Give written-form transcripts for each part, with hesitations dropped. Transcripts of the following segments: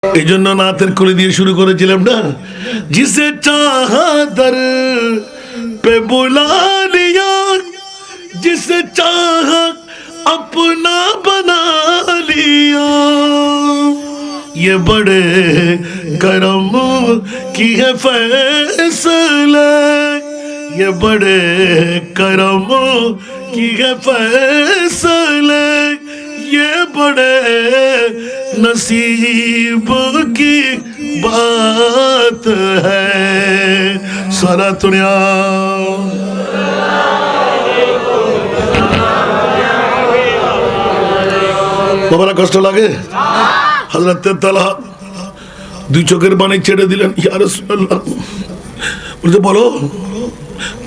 এই জন্য নাতের কলি দিয়ে শুরু করেছিলাম না, জিসে চাহা দর पे बुला लिया, जिसे चाहा अपना बना लिया, ये बड़े करम की है फैसले, ये बड़े करम की है फैसले, ये बड़े नसीब की बात है। सारा दुनिया বাবারা কষ্ট লাগে। হযরত তালহা দুই চোখের পানি ছেড়ে দিলেন। ইয়া রাসূলুল্লাহ, বলছে বলো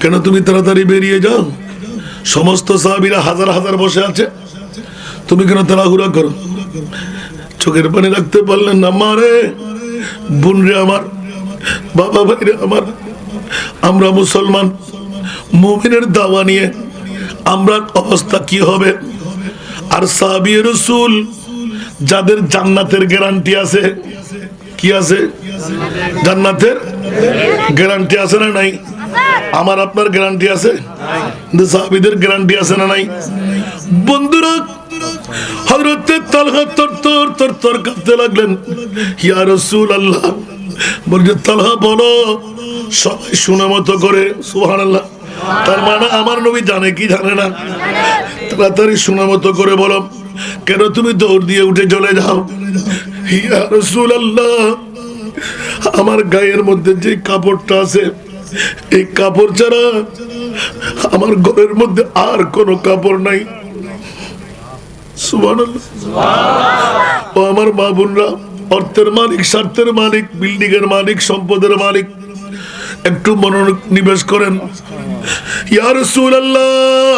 কেন তুমি তাড়াতাড়ি বেরিয়ে যাও, সমস্ত সাহাবীরা হাজার হাজার বসে আছে, তুমি কেন তাড়াহুড়া করো? চোখের পানি রাখতে পারলেন না। মারে বোন রে আমার, বাবা ভাইরে আমার, আমরা মুসলমান মুমিনের দাওয়া নিয়ে আমরা অবস্থা কি হবে? আর সাহাবী রাসূল যাদের জান্নাতের গ্যারান্টি আছে, কি আছে? জান্নাতের গ্যারান্টি আছে না নাই? আমার আপনার গ্যারান্টি আছে, কিন্তু সাহাবীদের গ্যারান্টি আছে না নাই? বন্ধুরা, হযরত তালহা তর কাঁপতে লাগলেন। ইয়া রাসূলুল্লাহ, বলছে তালহা বলো, সবাই শোনা মতো করে। সুবহানাল্লাহ। তার মানে আমার নবী জানে কি জানে না? তাড়াতাড়ি শোনা মতো করে বলো, কেন তুমি দৌড় দিয়ে উঠে চলে যাও? ইয়া রাসূলুল্লাহ, আমার গায়ের মধ্যে যে কাপড়টা আছে, এই কাপড় ছাড়া আমার ঘরের মধ্যে আর কোনো কাপড় নাই। সুবহানাল্লাহ। ও আমার মা বোনরা, অর্থের মালিক, স্বার্থের মালিক, বিল্ডিং এর মালিক, সম্পদের মালিক, একটু মনোনিবেশ করেন। ইয়া রাসূলুল্লাহ,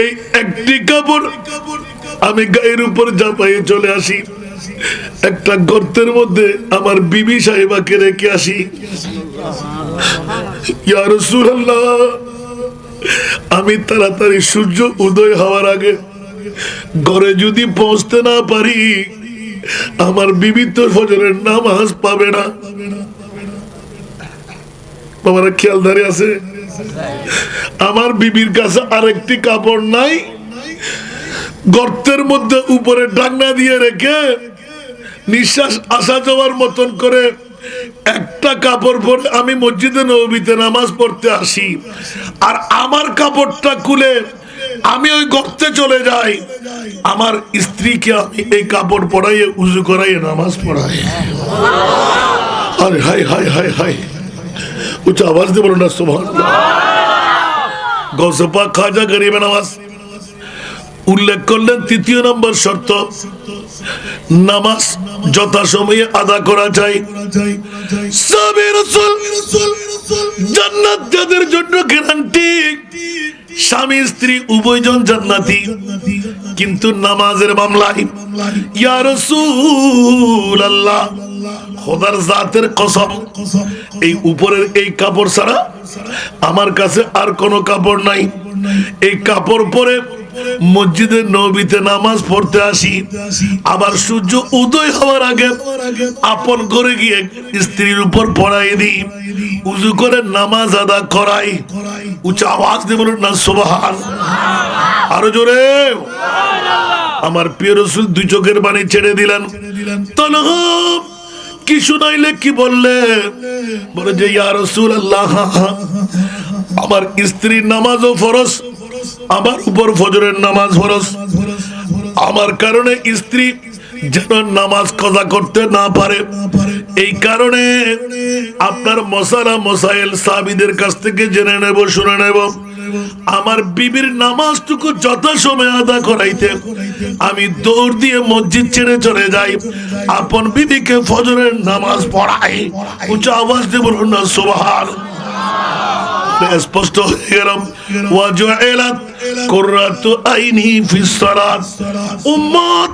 এই একটি কাপড় আমি গায়ের উপর চাপাইয়ে চলে আসি, একটা গর্তের মধ্যে আমার বিবি সাহেবাকে রেখে আসি। ইয়া রাসূলুল্লাহ, আমি তাড়াতাড়ি সূর্য উদয় হওয়ার আগে ঘরে যদি পৌঁছতে না পারি, আমার বিবি তো ফজরের নামাজ পাবে না। বাবারা খেয়ালদারি আছে? আমার বিবির কাছে আরেকটি কাপড় নাই, গর্তের মধ্যে উপরে ডাকনা দিয়ে রেখে নিঃশ্বাস আসা যাওয়ার মতন করে একটা কাপড় পরে আমি মসজিদে নববীতে নামাজ পড়তে আসি, আর আমার কাপড়টা খুলে আমি ওই গর্তে চলে যাই। আমার স্ত্রীকে আমি এই কাপড় পরাইয়ে উযু করাইয়ে নামাজ পড়াই। আরে হায় হায় হায় হায়, উচ্চ আওয়াজ দিয়ে বলো না সুবহানাল্লাহ। গৌসে পাক খাজা গরিবে নওয়াজ উল্লেখ করলেন তৃতীয় নম্বর শর্ত, নামাজ যথাসময়ে আদা করা যায়। সাহাবী রাসূল জান্নাত যাদের জন্য গ্যারান্টি, স্বামী স্ত্রী উভয়জন জান্নাতি, কিন্তু নামাজের মামলায় ইয়া রাসূলুল্লাহ, খোদার জাতের কসম, এই উপরের এই কাপড় ছাড়া আমার কাছে আর কোনো কাপড় নাই। এই কাপড় পরে মসজিদের নববীতে নামাজ পড়তে আসি, আবার সূর্য উদয় হওয়ার আগে আপন করে গিয়ে স্ত্রীর উপর পড়াই দিই, উযু করে নামাজ আদা করাই। উচ্চ আওয়াজ দিয়ে বলুন না সুবহানাল্লাহ। আরো জোরে। আমার প্রিয় রাসূল দুই চোখের পানি ছেড়ে দিলেন। তালহা কি শুনাইলে, কি বললে? বলে যে ইয়া রাসূলুল্লাহ, আমার স্ত্রীর নামাজও ফরজ, আমার উপর ফজরের নামাজ ফরজ, আমার কারণে স্ত্রী যেন নামাজ কাজা করতে না পারে, এই কারণে আপনার মশালা মশাইল সাহাবীদের কাছ থেকে জেনে নেব, শুনে নেব। আমার বিবির নামাজটুকু যথাসময়ে আদা করাইতে আমি দৌড় দিয়ে মসজিদ ছেড়ে চলে যাই, আপন বিবিকে ফজরের নামাজ পড়াই। উচ্চ আওয়াজ দিয়ে বলুন না সুবহানাল্লাহ। স্পষ্ট হয়ে গেলাম। ওয়াজুইলাত কুররাতু আইনি ফিস সালাত। উম্মত,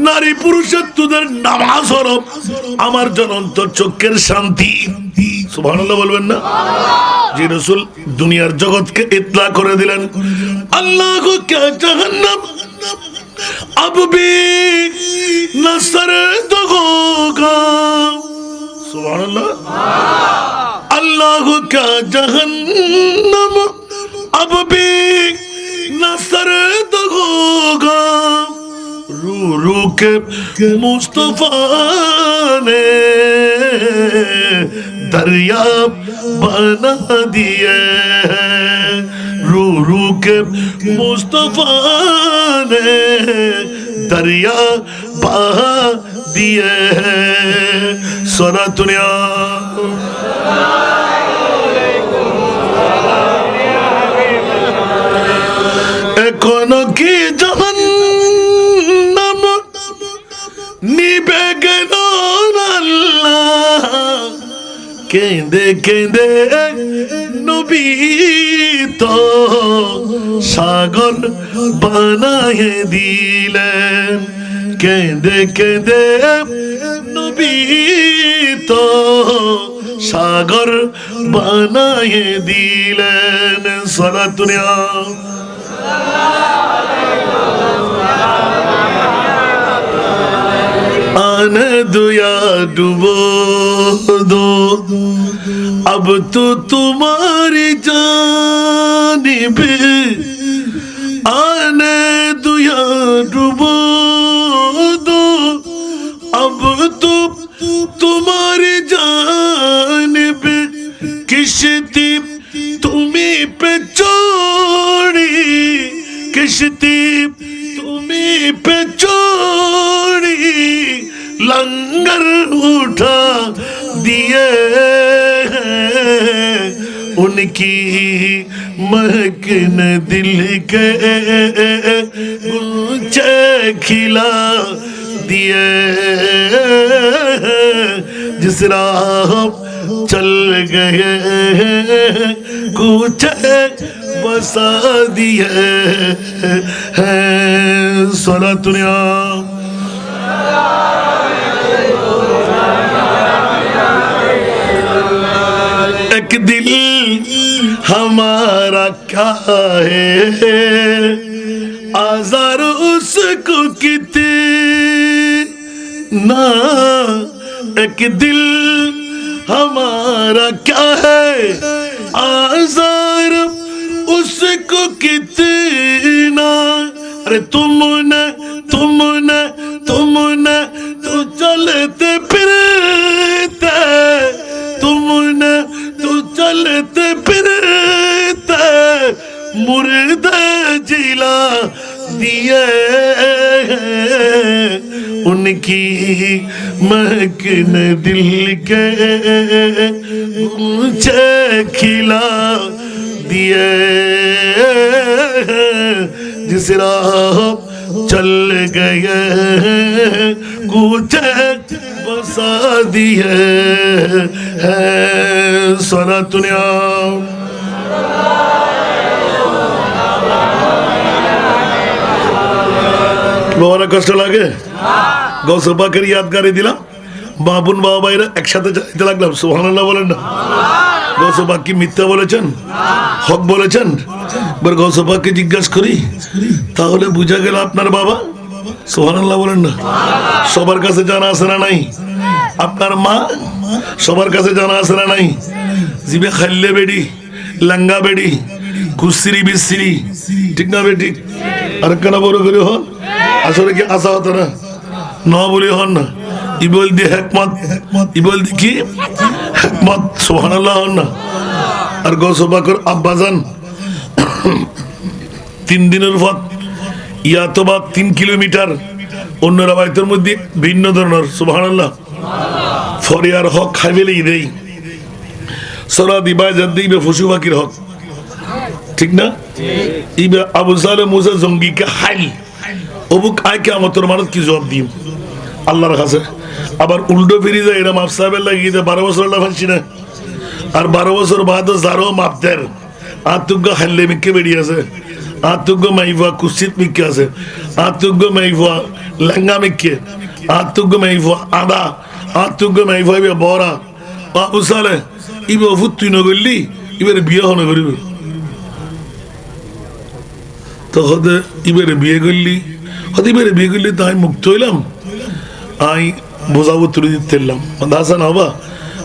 নারী পুরুষের তোদের নামাজ হলো আমার জ্বলন্ত চোখের শান্তি। সুবহানাল্লাহ বলবেন না? যে রাসূল দুনিয়ার জগৎকে ইতলা করে দিলেন, আল্লাহু কা জাহান্নাম अब भी न सर्द होगा। सुभान अल्लाह। अल्लाह का जहन्नम अब भी न सर्द होगा। रू रू के मुस्तफा ने दरिया बना दिए। रू रू के मुस्तफा ने दरिया बहा दिए। सोना दुनिया एकोनो की जहन्नम निभे गেল আল্লাহ। কেঁদে কেঁদে নবী তো সাগর বানায়ে দিলেন। কেঁদে কেঁদে নবী তো সাগর বানায়ে দিলেন। সারা দুনিয়া आने दो या डूबो दो, अब तो तुम्हारी जानिब आने दो या डूबो दो, अब तो तुम्हारी जानिब किश्ती तुम्हीं पे छोड़ी, किश्ती तुम्हीं पे छोड़ी, लंगर उठा दिए उनकी महक ने दिल के गुलचे खिला दिए। जिस राह चल गए कुछ बसा दिए हैं। सोना दुनिया एक दिल हमारा क्या है, आज़ार उसको कितना। एक दिल हमारा क्या है, आज़ार उसको कितना। अरे तुमने तुमने तुमने तो चलते फिरते, तुमने तो चलते फिरते मुर्दे जिला दिए। उनकी महक ने दिल के गुलचे खिला दिए। जिस राह चल गए कुछ बसा दिए हैं। सोना दुनिया বাবারা কষ্ট লাগে? গৌসে পাকের ইয়াদগারে দিলাম, বাবুন বাবা ভাইরা একসাথে চাইতে লাগলাম। সুবহানাল্লাহ বলেন না? গৌসে পাক কি মিথ্যা বলেছেন, হক বলেছেন? এবার গৌসে পাককে জিজ্ঞাসা করি, তাহলে বুঝা গেল আপনার বাবা। সুবহানাল্লাহ বলেন না? সবার কাছে জানা আছে না নাই? আপনার মা সবার কাছে জানা আছে না নাই? জিবে খাইলে বেডি, লাঙ্গা বেডি, কুসরি বিসরি, ঠিক না বেটি? আর কেন বড় করে হন? আসলে কি আশা হতো না? ন বলি হন না, ই বল দি হেকমত, ই বল দি কি হেকমত। সুবহানাল্লাহ হন না? আর গৌসে পাকের আব্বাজান 3 দিনের পথ, ইয়া তো বা 3 কিলোমিটার, অন্য রাবায়তের মধ্যে ভিন্ন ধরনের। সুবহানাল্লাহ। ফরিয়ার হক খাইবেলেই দেই, সরা দিবা যাদ দিবে পশু পাখির হক, ঠিক না? ইবে আবু সালে মুসা জঙ্গিকে হাইল অবুক আইকে আমাদের মানুষ কি জবাব দিম আল্লাহর কাছে? আবার উল্টো ফিরে যায়, এরা মাপ সাহেবের লাগিয়ে 12 বছর ফাঁসি না, আর 12 বছর বাদ যারও মাপদের আতুগ্য হাইলে মিকে বেরিয়ে আছে, আতুগ্য মাইফা কুসিত মিকে আছে, আতুগ্য মাইফা লেঙ্গা মিকে, আতুগ্য মাইফা আদা, আতুগ্য মাইফা ইবে বড়া। আবু সালে ইবে অফুত তুই নগরলি, এবার বিয়ে হন করিবে, তখন এবারে বিয়ে করলি হতে পারে বিয়ে করলে তো আমি মুক্ত হইলাম, আমি বোঝাবো তুলে দিতে এলাম হাসান হবা।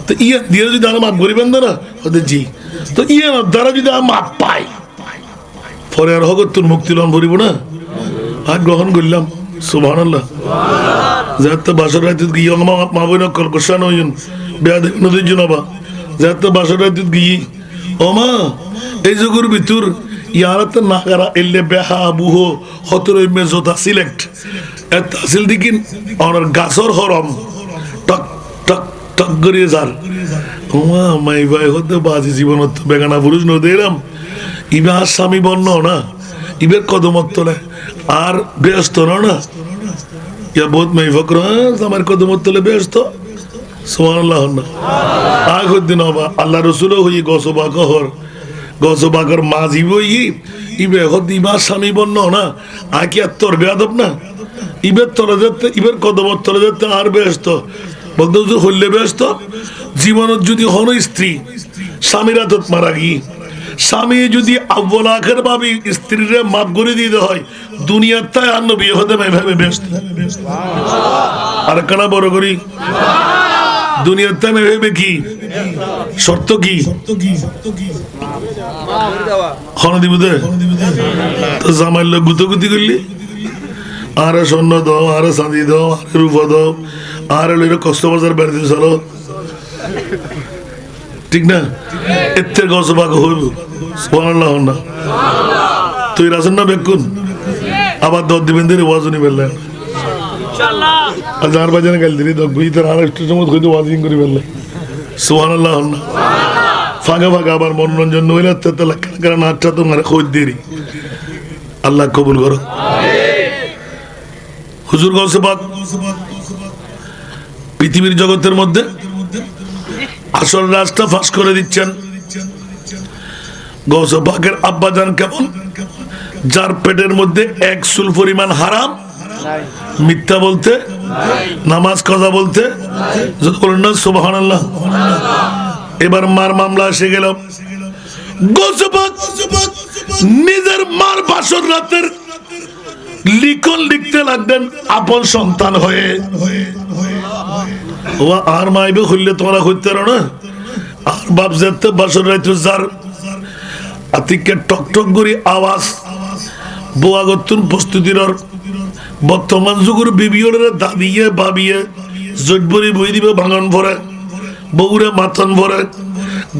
তো ইয়ে দিয়ে যদি আমার মাপ করিবেন না হতে জি, তো ইয়ে দ্বারা যদি আমার মাপ পাই পরে আর হগত তোর মুক্তি লন ভরিব না, আর গ্রহণ করলাম। সুবহানাল্লাহ। যাতে বাসর রাতে গিয়ে মা বই না কলকশান হইন বেয়া নদীর জন্য বা যাতে বাসর রাতে গিয়ে ও মা এই যুগের ভিতর ইয়ারাতে না করা এলে বেহা বুহো হতর মেজোতা সিলেক্ট এত হাসিল দিকিন আর গাছর হরম টক টক টক করিয়ে যার ওমা মাই ভাই হতে বাজি জীবনত বেগানা পুরুষ নদী এলাম ইবে আর স্বামী বন্য না ইবের কদমত তোলে আর ব্যস্ত না ইয়া বহুত মাই ফকর আমার কদমত তোলে ব্যস্ত। সুবহানাল্লাহ। না আগ দিন হবা আল্লাহ রসুলও হই গসবা কহর গসবাকর মাঝি বই ইবে হদ ইবার স্বামী বন্য না আকি আর তোর বেয়াদব না ইবের তলে যেতে ইবের কদমত তলে যেতে আর ব্যস্ত বলতে হইলে ব্যস্ত জীবনত যদি হন স্ত্রী স্বামীরা তো মারা গিয়ে স্বামী যদি আব্বুল আখের ভাবি স্ত্রীর মাপ করে দিতে হয় দুনিয়ার তাই আর বিয়ে হতে ভাবে ব্যস্ত আর কানা বড় করি দুনিয়ার তাই ভেবে কি শর্ত কি হন দিব দে তো জামাইল গুতগুতি করলি আরে স্বর্ণ দাও আরে চাঁদি দাও আরে রূপা দাও আরে লইলে কষ্ট বাজার বেড়ে চলো ঠিক না এর গসবাক হইব। সুবহানাল্লাহ। না তুই রাসন না বেকুন আবার দর দিবেন দিন ওয়াজনি বেললেন আর যার বাজারে গেল দিলি দই তার আর একটু সময় হইতে ওয়াজিং করে বেললেন। সুবহানাল্লাহ। না ফাঁকা ফাঁকা আবার মনোরঞ্জন নইলে কারণ আটটা তোমার খোঁজ দেরি আল্লাহ কবুল করো। হুজুর গসবাক পৃথিবীর জগতের মধ্যে আসল রাস্তা ফাঁস করে দিচ্ছেন। গৌসবাকের আব্বাজান কেমন যার পেটের মধ্যে এক চুল পরিমাণ হারাম মিথ্যা বলতে নামাজ কাজা বলতে না সুবহানাল্লাহ। এবার মার মামলা এসে গেল গৌসবাক নিজের মার বাসর রাতের লিখন লিখতে লাগলেন আপন সন্তান হয়ে ও আর মাইবে খুললে তোমরা হইতে না আর বাপ যেতে বাসর রাইতে যার আতিকে টক টক করি আওয়াজ বোয়াগতুন প্রস্তুতির বর্তমান যুগের বিবিওরে দাবিয়ে বাবিয়ে জটবরি বই দিবে ভাঙন ভরে বউরে মাথন ভরে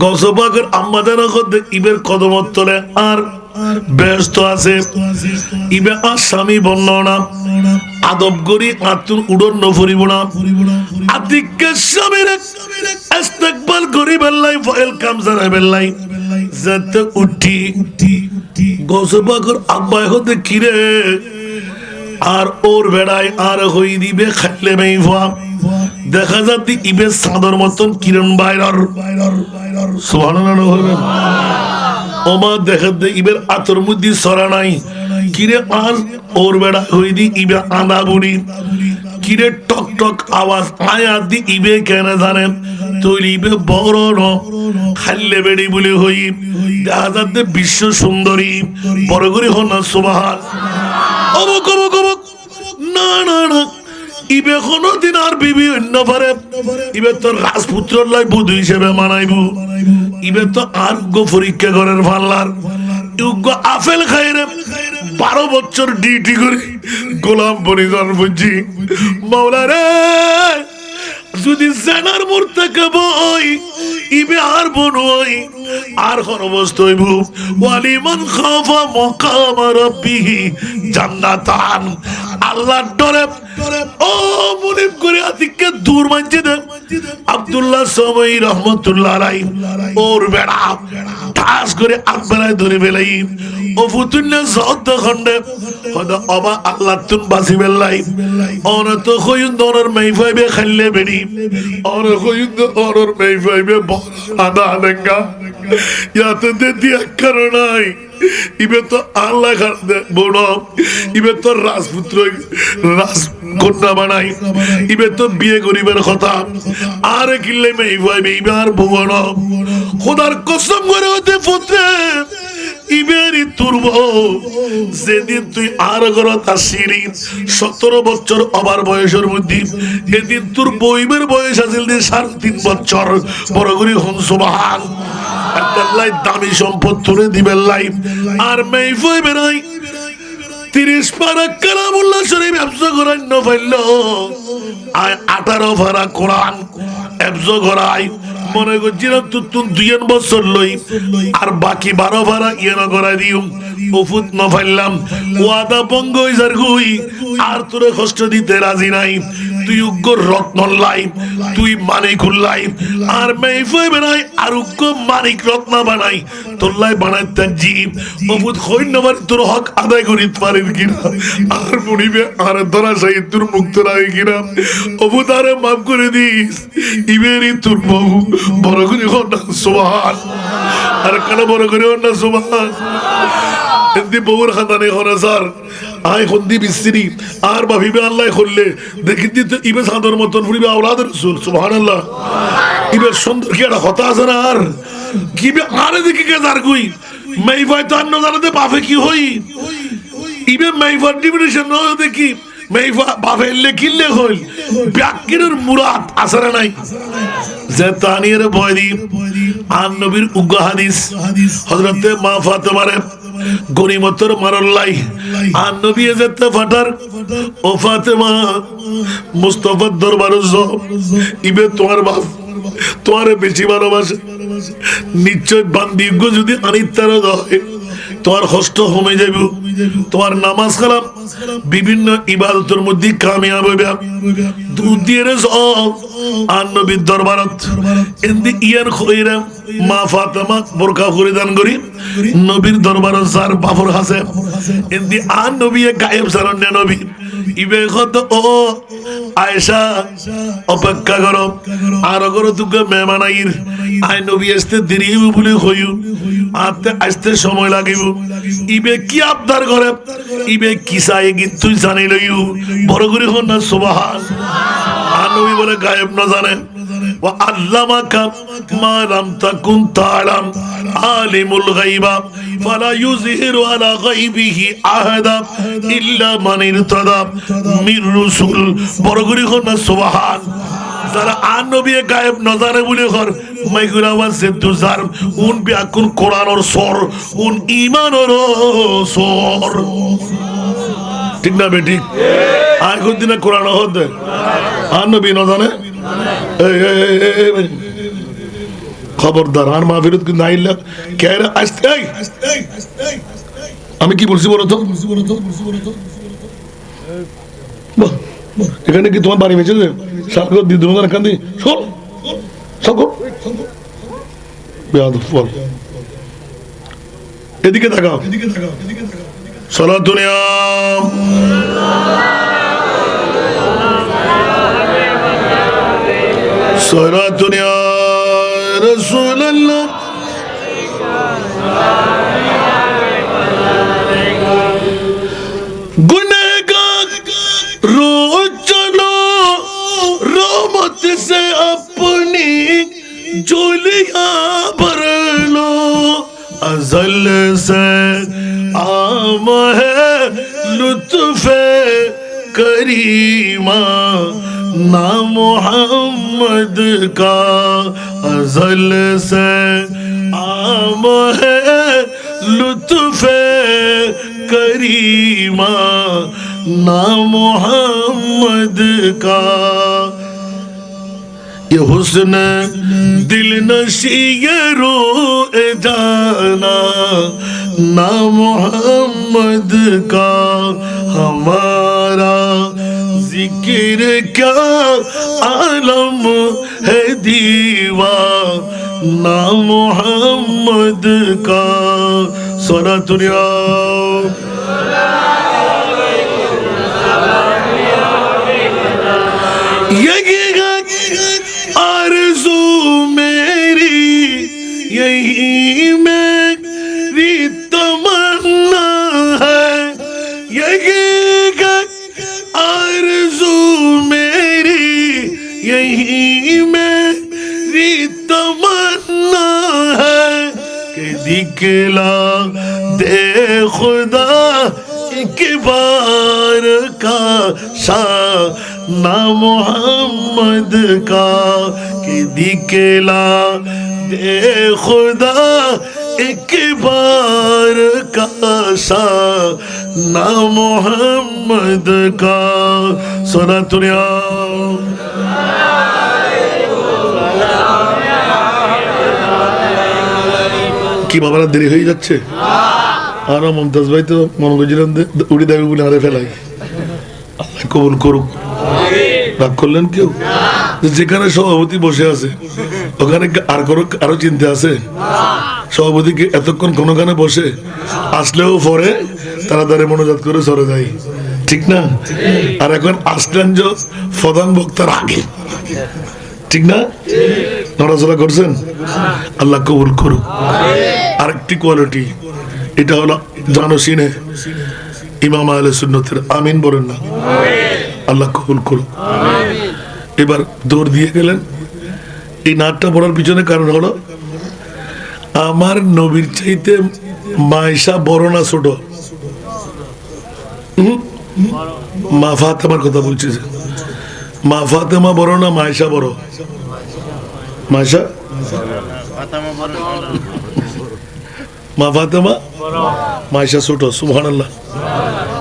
গসবাকের আম্মাদান ইবের কদমত তলে আর ব্যস্ত আছে ইবে আর স্বামী বর্ণনা আদব করি আতুন উড়ন নফরিব না আতিকে স্বামীর ইস্তেকবাল করি বেল্লাই ওয়েলকাম জানাই বেল্লাই যাতে উঠি গসবাকর আব্বাই হতে কিরে আর ওর বেড়ায় আর হই দিবে খাইলে মেইফা দেখা যাতে ইবে সাদর মতন কিরণ বাইরর সুবহানাল্লাহ হবে ওমা দেখা দে ইবের আতর মধ্যে সরা নাই কিরে আর ওর বেড়া হই দি ইবে আদা বুড়ি কিরে টক টক আওয়াজ আয়া দি ইবে কেন জানেন তৈরি ইবে বড় ন খাইলে বেড়ি বলে হই দেখা যাতে বিশ্ব সুন্দরী বড় করে হন না সুবহান অবক অবক অবক না না না ইবে কোনদিন আর বিবি অন্য পারে ইবে তোর রাজপুত্র লাই বধূ হিসেবে মানাইব ইবে তো আর গো পরীক্ষা করার ফাল্লার ইউগো আপেল খাইরে 12 বছর ডিউটি করে গোলাম পরিজন বুঝি মাওলা রে যদি জানার মুরতাকাব হই ইবে আর বনই আর খরবস্ত হইব ওয়ালিমান খাফা মাকাম রাব্বিহি জান্নাতান আল্লাহর ডরে ও মুনিব করে আতিকে দূর মানছে দে আব্দুল্লাহ সামাই রহমাতুল্লাহ আলাইহি ওর বেড়া ঠাস করে আব্বারায় ধরে ফেলাই ও ফুতুন্না যত খন্ডে হদা অবা আল্লাহ তুন বাসি বেলাই অন তো কইন দরর মাইফাইবে খাইলে বেড়ি অন কইন দরর মাইফাইবে আদা আলেঙ্গা ইয়াতে দিয়া কারণাই ইবে তো আল্লাহ খাদে বড় ইবে তো রাজপুত্র রাজকন্যা বানাই ইবে তো বিয়ে করিবার কথা আর কিল্লে মাইফাইবে ইবে আর ভুবন খোদার কসম করে হতে পুত্রে ইবেরি তুরব যেদিন তুই আর ঘরত আসিরি 17 বছর অবার বয়সের মধ্যে এদিন তোর বইবের বয়স আছিল 3.5 বছর বড় করে হন সুবহান আল্লাহ দামি সম্পদ তুলে দিবেন লাইফ আর মেইফই বেরাই 30 পারা কালামুল্লাহ শরীফ হেফজ করাই ন পাইল 18 পারা কোরআন হেফজ করাই মনে করছিলাম তুই 2 বছর লই আর বাকি 12 পারা ইয়েন করাই দিও ওফুত ন পাইলাম ওয়াদা ভঙ্গ হইজার গুই আর তোরে কষ্ট দিতে রাজি নাই তুই উগ্র রত্ন লাইফ তুই মানিক লাইফ আর মেইফই বেনাই আর উগ্র মানিক রত্ন বানাই তোর লাই বানাই তার জীব ওফুত হইন নবার তোর হক আদায় করিত পারিস কিনা আর মনিবে আর ধরা সাই তোর মুক্ত রাখি কিনা ওফুত আরে মাফ করে দিস ইবেরি তোর বহু বড় করে হন না সুবহান আর কেন বড় করে হন না সুবহান এমনি বউর খাতানে হরে স্যার আয় হন্দি বিস্তিরি আর ভাবিবে আল্লাহ করলে দেখি দিতে ইবে সাদর মতন ফুরিবে আওলাদ রাসূল সুবহানাল্লাহ ইবে সুন্দর কি একটা কথা আছে না আর কিবে আরে দেখি কে যার কই মেইফাই তো অন্য জানাতে বাফে কি হই ইবে মেইফার ডিভিশন নয় দেখি মেইফা বাফে লেখিলে হইল ব্যাকিরের মুরাদ আসরে নাই যে তানিয়ের বয়দি আর নবীর উগ্র হাদিস হযরতে মা ফাতেমারে গনিমতের মারল্লাই আর নবী যেতে ফাটার ও ফাতেমা মুস্তাফার দরবারে যাও ইবে তোমার বাপ তোমারে বেশি ভালোবাসে নিশ্চয় বান্দিজ্ঞ যদি আনিতার হয় তোমার কষ্ট কমে যাবে তোমার নামাজ কালাম বিভিন্ন ইবাদতের মধ্যে কামিয়াব হইবে দুধ দিয়ে যাও আর নবীর দরবারত এন্দি ইয়ার খইরা মা ফাতেমা বোরকা পরিধান করি নবীর দরবারত যার বাফর হাসে এন্দি আর নবী গায়েব জানেন না নবী ইবে কত ও আয়েশা অপেক্ষা করো আর করো তুকে মেহমান আইর আই নবী আসতে দেরি হইব বলে হইউ আতে আসতে সময় লাগিব ইবে কি আবদার করে ইবে কি চাই তুই জানি লইউ বড় করে হন না সুবহান আর নবী বলে গায়েব না জানে ওয়া আল্লামাকা মা লাম তাকুন তাআলাম আলিমুল গায়বা ফালা ইউযহিরু আলা গায়বিহি আহাদা ইল্লা মান ইরতাদা মির রাসূল বড় করে হন না সুবহান যারা আর নবী গায়েব না জানে বলে ঘর মাইগুরা ওয়াসে তুজার উন বিয়াকুন কোরআনের সর উন ঈমানের সর ঠিক না বেটি আর কোন দিন কোরআন হতে আর নবী না জানে খবরদার আর মাহফিলত কিন্তু আইলা কেরা আসতে আমি কি বলছি বলো তো এখানে কি তোমার বাড়ি বেঁচে সাপকে দিদুন কান্দি শোন সব ফল এদিকে তাকাও সালাতুনিয়া সালাতুনিয়া রাসূলুল্লাহ गुनहगार रोज चलो रहमत से अपनी झोलियां भर लो अज़ल से आम है लुत्फ़े करीमा ना मोहम्मद का अज़ल से आम है लुत्फ़े करीमा ना मोहम्मद का ये हुस्न दिल नशी ये रोए जाना ना मोहम्मद का हमारा जिक्र क्या आलम है दीवा ना मोहम्मद का सलातुनिया आरज़ू मेरी यही मेरी तमन्ना है यही आरज़ू मेरी यही मेरी तमन्ना है कि दिखला दे खुदा एक बार का शाना मोहम्मद का कि दिखला दे खुदा एक बार का शाना मोहम्मद का सुना तुनिया কি বাবারা দেরি হয়ে যাচ্ছে আর মমতাজ ভাই তো মনে করছিলাম উড়ি দেবে বলে হারে ফেলাই কবুল করুক রাগ করলেন কেউ যেখানে সভাপতি বসে আছে ওখানে আর আরো চিন্তা আছে সভাপতিকে এতক্ষণ কোনখানে বসে আসলেও পরে তাড়াতাড়ি মনোজাত করে সরে যায় ঠিক না আর এখন আসলেন যে প্রধান বক্তার আগে ঠিক না নড়াচড়া করছেন আল্লাহ কবুল করুক আরেকটি কোয়ালিটি এটা হলো জানসিনে ইমাম আহলে সুন্নতের আমিন বলেন না আল্লাহ কবুল করুক এবার দৌড় দিয়ে গেলেন এই নাটটা পড়ার পিছনে কারণ হলো আমার নবীর চাইতে মাইশা বড় না ছোট মা ফাতেমার কথা বলছি মা ফাতেমা বড় না মাইশা বড় মাইশা মা ফাতেমা মাইশা ছোট সুবহানাল্লাহ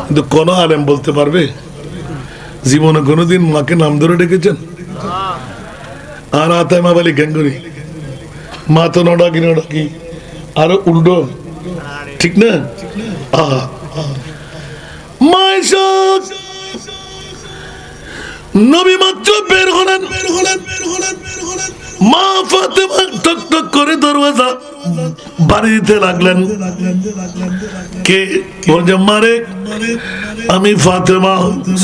কিন্তু কোন আলেম বলতে পারবে জীবনে কোনোদিন মাকে নাম ধরে ডেকেছেন আর আতায় মা বলি গ্যাঙ্গুরি মা তো নডাকি আরো উল্টো ঠিক না মাইশা নবী মাত্র বের হলেন মা ফাতেমা টক টক করে দরওয়াজা বাড়ি দিতে লাগলেন কে বলছে মারে আমি ফাতেমা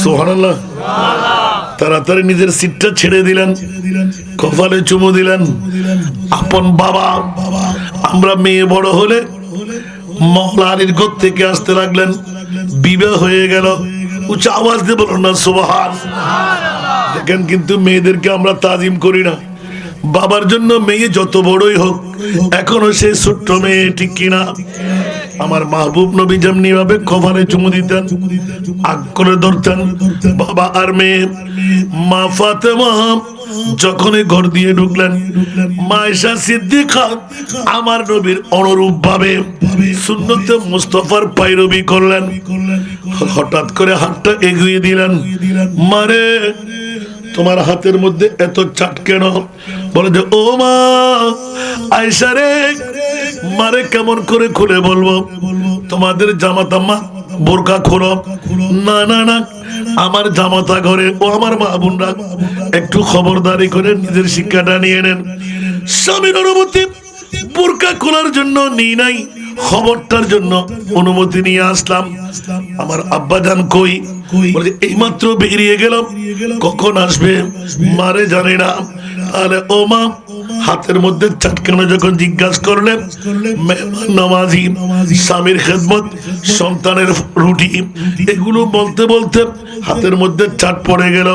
সুবহানাল্লাহ তাড়াতাড়ি নিজের সিটটা ছেড়ে দিলেন কপালে চুমু দিলেন আপন বাবা আমরা মেয়ে বড় হলে মওলা আলীর ঘর থেকে আসতে লাগলেন বিবাহ হয়ে গেল উচ্চ আওয়াজ দিয়ে বলুন না সুবহানাল্লাহ দেখেন কিন্তু মেয়েদেরকে আমরা তাজিম করি না বাবার জন্য মেয়ে যত বড়ই হোক এখনো সে ছোট্ট মেয়ে ঠিক কিনা আমার মাহবুব নবী যেমনি ভাবে কপালে চুমু দিতেন আগ করে ধরতেন বাবা আর মেয়ে মা ফাতেমা যখনই ঘর দিয়ে ঢুকলেন মায়েশা সিদ্দিকা আমার নবীর অনুরূপ ভাবে সুন্নতে মুস্তাফার পায়রবি করলেন হঠাৎ করে হাতটা এগিয়ে দিলেন মারে তোমার হাতের মধ্যে এত চাট কেন বলে যে ও মা আয়েশা রে মারে কেমন করে খুলে বলবো তোমাদের জামাতা মা বোরকা খোলো না না না আমার জামাতা ঘরে ও আমার মা বোনরা একটু খবরদারি করে নিজের শিক্ষাটা নিয়ে নেন স্বামীর অনুমতি বোরকা খোলার জন্য নিই নাই খবরটার জন্য অনুমতি নিয়ে আসলাম আমার আব্বাজান কই বলে এই মাত্র বেরিয়ে গেলাম কখন আসবে মারে জানি না তাহলে ও মা হাতের মধ্যে চাটকানো যখন জিজ্ঞাসা করলেন নামাজি স্বামীর খেদমত সন্তানের রুটি এগুলো বলতে বলতে হাতের মধ্যে চাট পড়ে গেল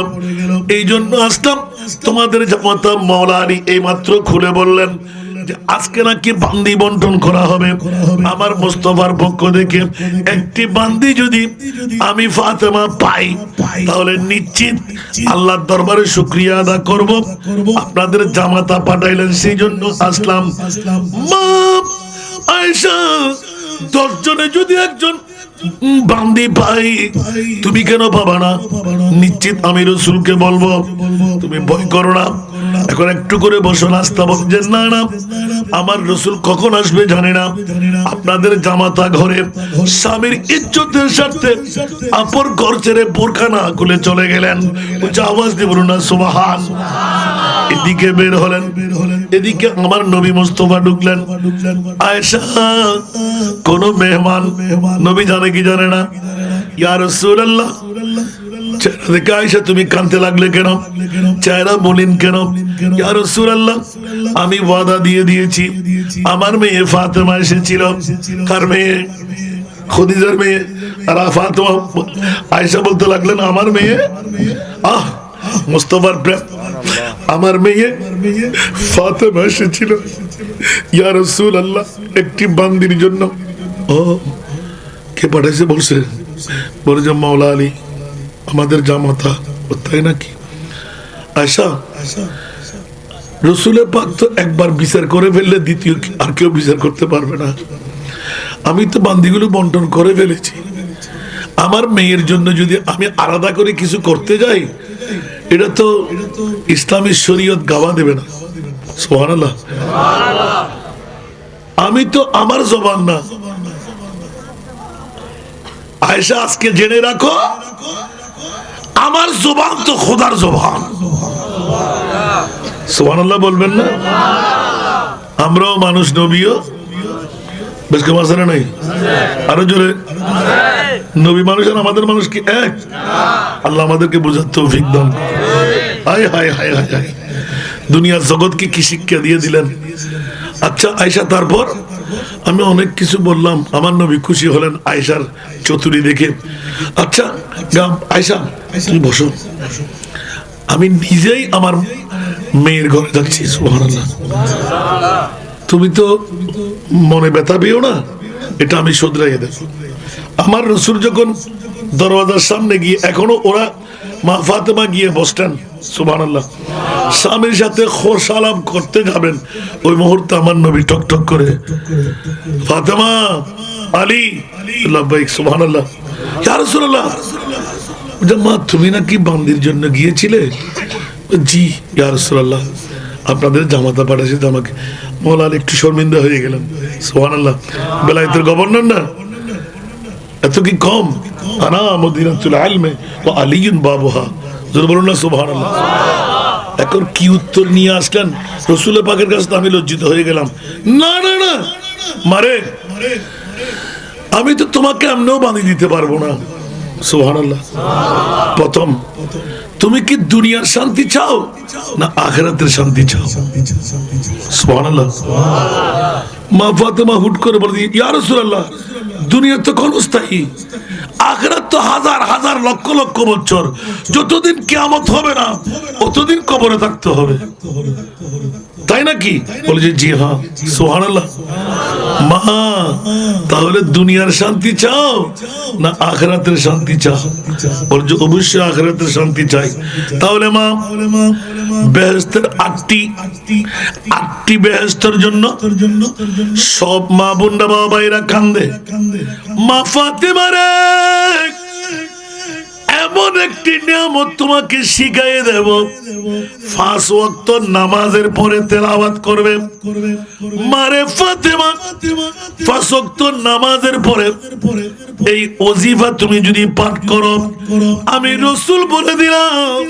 এই জন্য আসলাম তোমাদের জামাতা মাওলা আলী এই মাত্র খুলে বললেন আজকে নাকি বান্দি বন্টন করা হবে আমার মুস্তাফার পক্ষ থেকে একটি বান্দি যদি আমি ফাতেমা পাই তাহলে নিশ্চিত আল্লাহর দরবারে শুকরিয়া আদা করব আপনাদের জামাতা পাঠাইলেন সেই জন্য আসলাম মা আয়েশা 10 জনে যদি একজন বান্দি পাই তুমি কেন পাবা না নিশ্চিত আমি রাসূলকে বলবো তুমি ভয় করো না এখন একটু করে বসো নাস্তা বলছেন না না আমার রাসূল কখন আসবে জানি না আপনাদের জামাতা ঘরে স্বামীর ইজ্জতের স্বার্থে আপর ঘর ছেড়ে বোরকা না খুলে চলে গেলেন উচ্চ আওয়াজ দিয়ে বলুন না সুবহানাল্লাহ এদিকে বের হলেন এদিকে আমার নবী মুস্তাফা ঢুকলেন আয়েশা কোন মেহমান নবী জানে কি জানে না ইয়া রাসূলুল্লাহ চেহারা দেখে আয়েশা তুমি কাঁদতে লাগলে কেন চেহারা মলিন কেন ইয়া রাসূলুল্লাহ আমি ওয়াদা দিয়ে দিয়েছি আমার মেয়ে ফাতেমা এসেছিল কার মেয়ে খুদিজার মেয়ে আর ফাতেমা আয়েশা বলতে লাগলেন আমার মেয়ে মুস্তাফার প্রেম আমার মেয়ে ফাতেমা এসেছিল ইয়া রাসূলুল্লাহ একটি বান্দির জন্য ও কে পাঠাইছে বলছে, বলে যে মাওলা আলী আমাদের জামাতা। তাই নাকি? আয়সা, রসুলের পাক তো একবার বিচার করে ফেললে দ্বিতীয় আর কেউ বিচার করতে পারবে না। আমি তো বান্দিগুলো বন্টন করে ফেলেছি, আমার মেয়ের জন্য যদি আমি আলাদা করে কিছু করতে যাই, এটা তো ইসলামী শরীয়ত গাওয়া দেবে না। সুবহানাল্লাহ। আমি তো আমার জবান না। আয়েশা আজকে জেনে রাখো, আমার জবান তো খোদার জবান। সুবহানাল্লাহ বলবেন না? আমরাও মানুষ, নবীও বেশ কেমন আছে না? নাই আরো জোরে। নবী মানুষ আর আমাদের মানুষ কি এক? আল্লাহ আমাদেরকে বোঝার তৌফিক দান। হায় হায় হায় হায় হায়, দুনিয়ার জগৎকে কি শিক্ষা দিয়ে দিলেন। আচ্ছা আয়েশা, তারপর আমি অনেক কিছু বললাম, আমার নবী খুশি হলেন আয়েশার চতুরি দেখে। আচ্ছা আয়েশা তুমি বসো, আমি নিজেই আমার মেয়ের ঘরে যাচ্ছি। সুবহানাল্লাহ। তুমি তো মনে ব্যথা পেও না, এটা আমি শুধরাইয়ে দেব। আমার রসুল যখন দরওয়াজার সামনে গিয়ে, এখনো ওরা মা ফাতেমা গিয়ে বসতেন, সুবহানাল্লাহ, স্বামীর সাথে খোশালাম করতে যাবেন, ওই মুহূর্তে আমার নবী টক টক করে ফাতেমা, আলী, লাব্বাইক, সুবহানাল্লাহ, ইয়া রাসূলুল্লাহ। মা তুমি নাকি বান্দির জন্য গিয়েছিলে? জি ইয়া রাসূলুল্লাহ, আপনাদের জামাতা পাঠাইছে আমাকে। মাওলা আলী একটু শর্মিন্দা হয়ে গেলেন। সুবহানাল্লাহ। বেলায়েতের গভর্নর না, এত কি কম? আনা মদিনাতুল ইলমি ওয়া আলীউন বাবুহা। জোরে বলুন না সুবহানাল্লাহ। এখন কি উত্তর নিয়ে আসলেন রাসূলের পাকের কাছে? আমি লজ্জিত হয়ে গেলাম। না না না মারে, আমি তো তোমাকে এমনিও বানিয়ে দিতে পারবো না। সুবহানাল্লাহ। প্রথম, তুমি কি দুনিয়ার শান্তি চাও না আখিরাতের শান্তি চাও? সুবহানাল্লাহ। মা ফাতেমা হুট করে বলে, ইয়া রাসূলুল্লাহ, দুনিয়া তো ক্ষণস্থায়ী, আখিরাত তো হাজার হাজার লক্ষ লক্ষ বছর। যতদিন কিয়ামত হবে না ততদিন কবরে থাকতে হবে, তাই নাকি? বলে যে জি হ্যাঁ। সুবহানাল্লাহ। মা তাহলে দুনিয়ার শান্তি চাও না আখিরাতের শান্তি চাও? বলে যে অবশ্যই আখিরাতের শান্তি চাই। তাহলে মা বেহেশতের আটটি বেহেশতের জন্য সব মা বোনরা বাবা ভাইরা কান্দে। মা ফাতেমা রে, এমন একটি নিয়ামত তোমাকে শিখাইয়ে দেব, 5 ওয়াক্ত নামাজের পরে তেলাওয়াত করবে। মারে ফাতেমা, 5 ওয়াক্ত নামাজের পরে এই ওজিফা তুমি যদি পাঠ করো, আমি রাসূল বলে দিলাম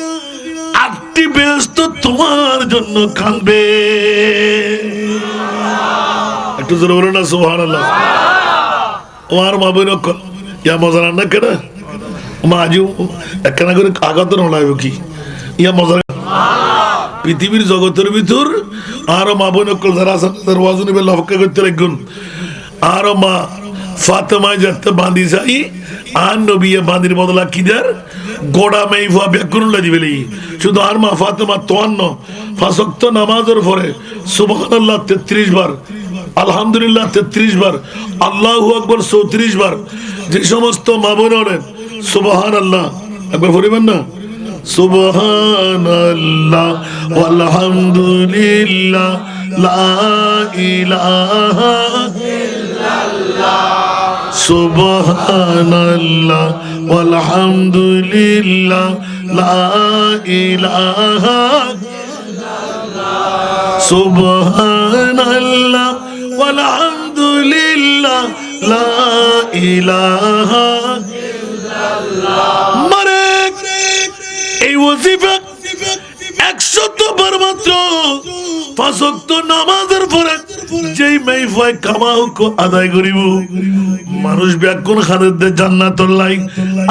8টি বেহেশত তোমার জন্য কাঁদবে। একটু জোরে বলো না সুবহানাল্লাহ। আমার মা বোন ইয়া মজা না কেন মা আজও একখানা করে আঘাত নড়াইব কি ইয়া মজা। পৃথিবীর জগতের ভিতর আরো মা বোন যারা আছেন তাদের ওয়াজ নিবে অপেক্ষা করতে রাখুন। আরো মা ফাতেমা যাতে বাঁধি যাই আর নবিয়ে বাঁধির বদলা কিদার গোড়া মেয়ে ভুয়া ব্যাকুল দিবেলি শুধু। আর মা ফাতেমা 53 5 ওয়াক্ত নামাজের পরে সুবহানাল্লাহ 33 বার, আলহামদুলিল্লাহ 33 বার, আল্লাহু আকবার 34 বার। যে সমস্ত মা বোন হলেন সুবহানাল্লাহ একবার পড়বেন না, সুবহানাল্লাহ ওয়ালহামদুলিল্লাহ লা ইলাহা ইল্লাল্লাহ, সুবহানাল্লাহ ওয়ালহামদুলিল্লাহ লা ইলাহা ইল্লাল্লাহ, সুবহানাল্লাহ ওয়ালহামদুলিল্লাহ লা ইলাহা ইল্লাল্লাহ। মারে এই ওয়াজিফা 100 বার মাত্র 5 ওয়াক্ত নামাজের পরে যেই মাইফায় কামাউক আদায় করিব, মানুষ ব্যাকুল খানে দে জান্নাতুল লাই,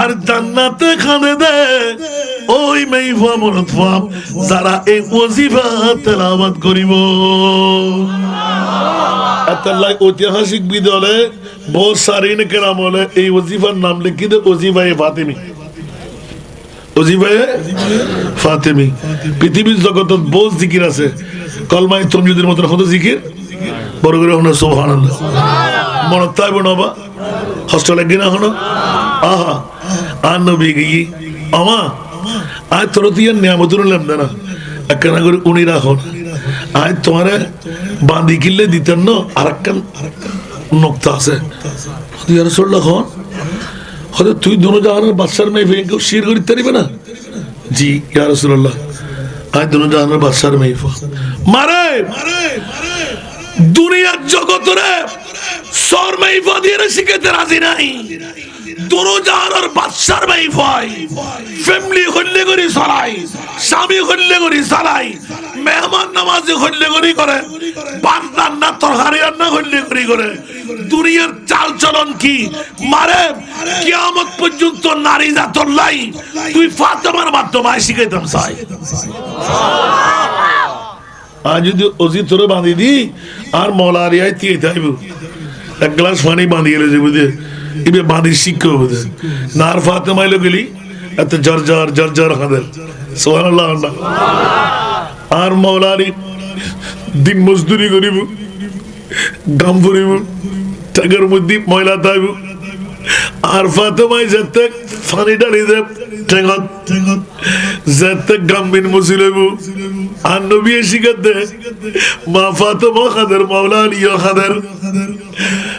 আর জান্নাতে খানে দে ওই মাইফা মরত ফাম যারা এই ওয়াজিফা তেলাওয়াত করিব। আল্লাহ ঐতিহাসিক বিদলে বহুত সারিন কেরাম বলে এই ওয়াজিফার নাম লিখি দে ওয়াজিফায়ে ফাতেমি। ওয়াজিফায়ে ফাতেমি পৃথিবীর জগতত বহুত জিকির আছে, কলমায়ে তামজিদের মতো কত জিকির বড় করে হলো সুবহানাল্লাহ। মনে তাইব নবা হোস্টেলে গিনা হনো আহা আর নবী গিয়ে আমা আয় তোর দিয়ে নিয়ামতুল না একখানা করে উনি রাখো আয় তোমার বাঁধি কিনলে দিতেন না আর একখান নোক্তা আছে খন হয়তো তুই দুনো জাহানের বাদশার মেয়ে ফেলে কেউ শির করিতে পারিবে না জি ইয়া রাসূলুল্লাহ আয় দুনো জাহানের বাদশার মেয়ে মারে দুনিয়ার জগতরে সর মেইফা দিয়ে শিখাতে রাজি নাই দুনো জাহানের বাদশার মেইফাই ফ্যামিলি হল্লে করি চালাই স্বামী হল্লে করি চালাই মেহমান নামাজি হল্লে করি করে বান্দার না তরকারি রান্না হল্লে করি করে দুনিয়ার চাল চলন কি মারে কিয়ামত পর্যন্ত নারী জাতর লাই তুই ফাতেমার মাধ্যমে শিখাইতাম চাই আজ যদি অজি তোরে বাঁধি দি আর মলারিয়ায় তিয়ে থাকবো এক গ্লাস পানি বাঁধিয়ে এলে বুঝে ইবে বাঁধি শিক্ষা বুঝে নার ফাতেমাইলো গেলি এত জর্জর হাঁদের সুবহানাল্লাহ আর মৌলারি দিন মজদুরি করিব গাম ফুরিব টাকার মধ্যে ময়লা থাকব আর ফাতেমাই যেতে পানি ডালি দে ঠেঙত যেতে গাম্বিন মুসিল হইব আর নবী শিখাতে মা ফাতেমা খাদের মাওলা আলিয়া খাদের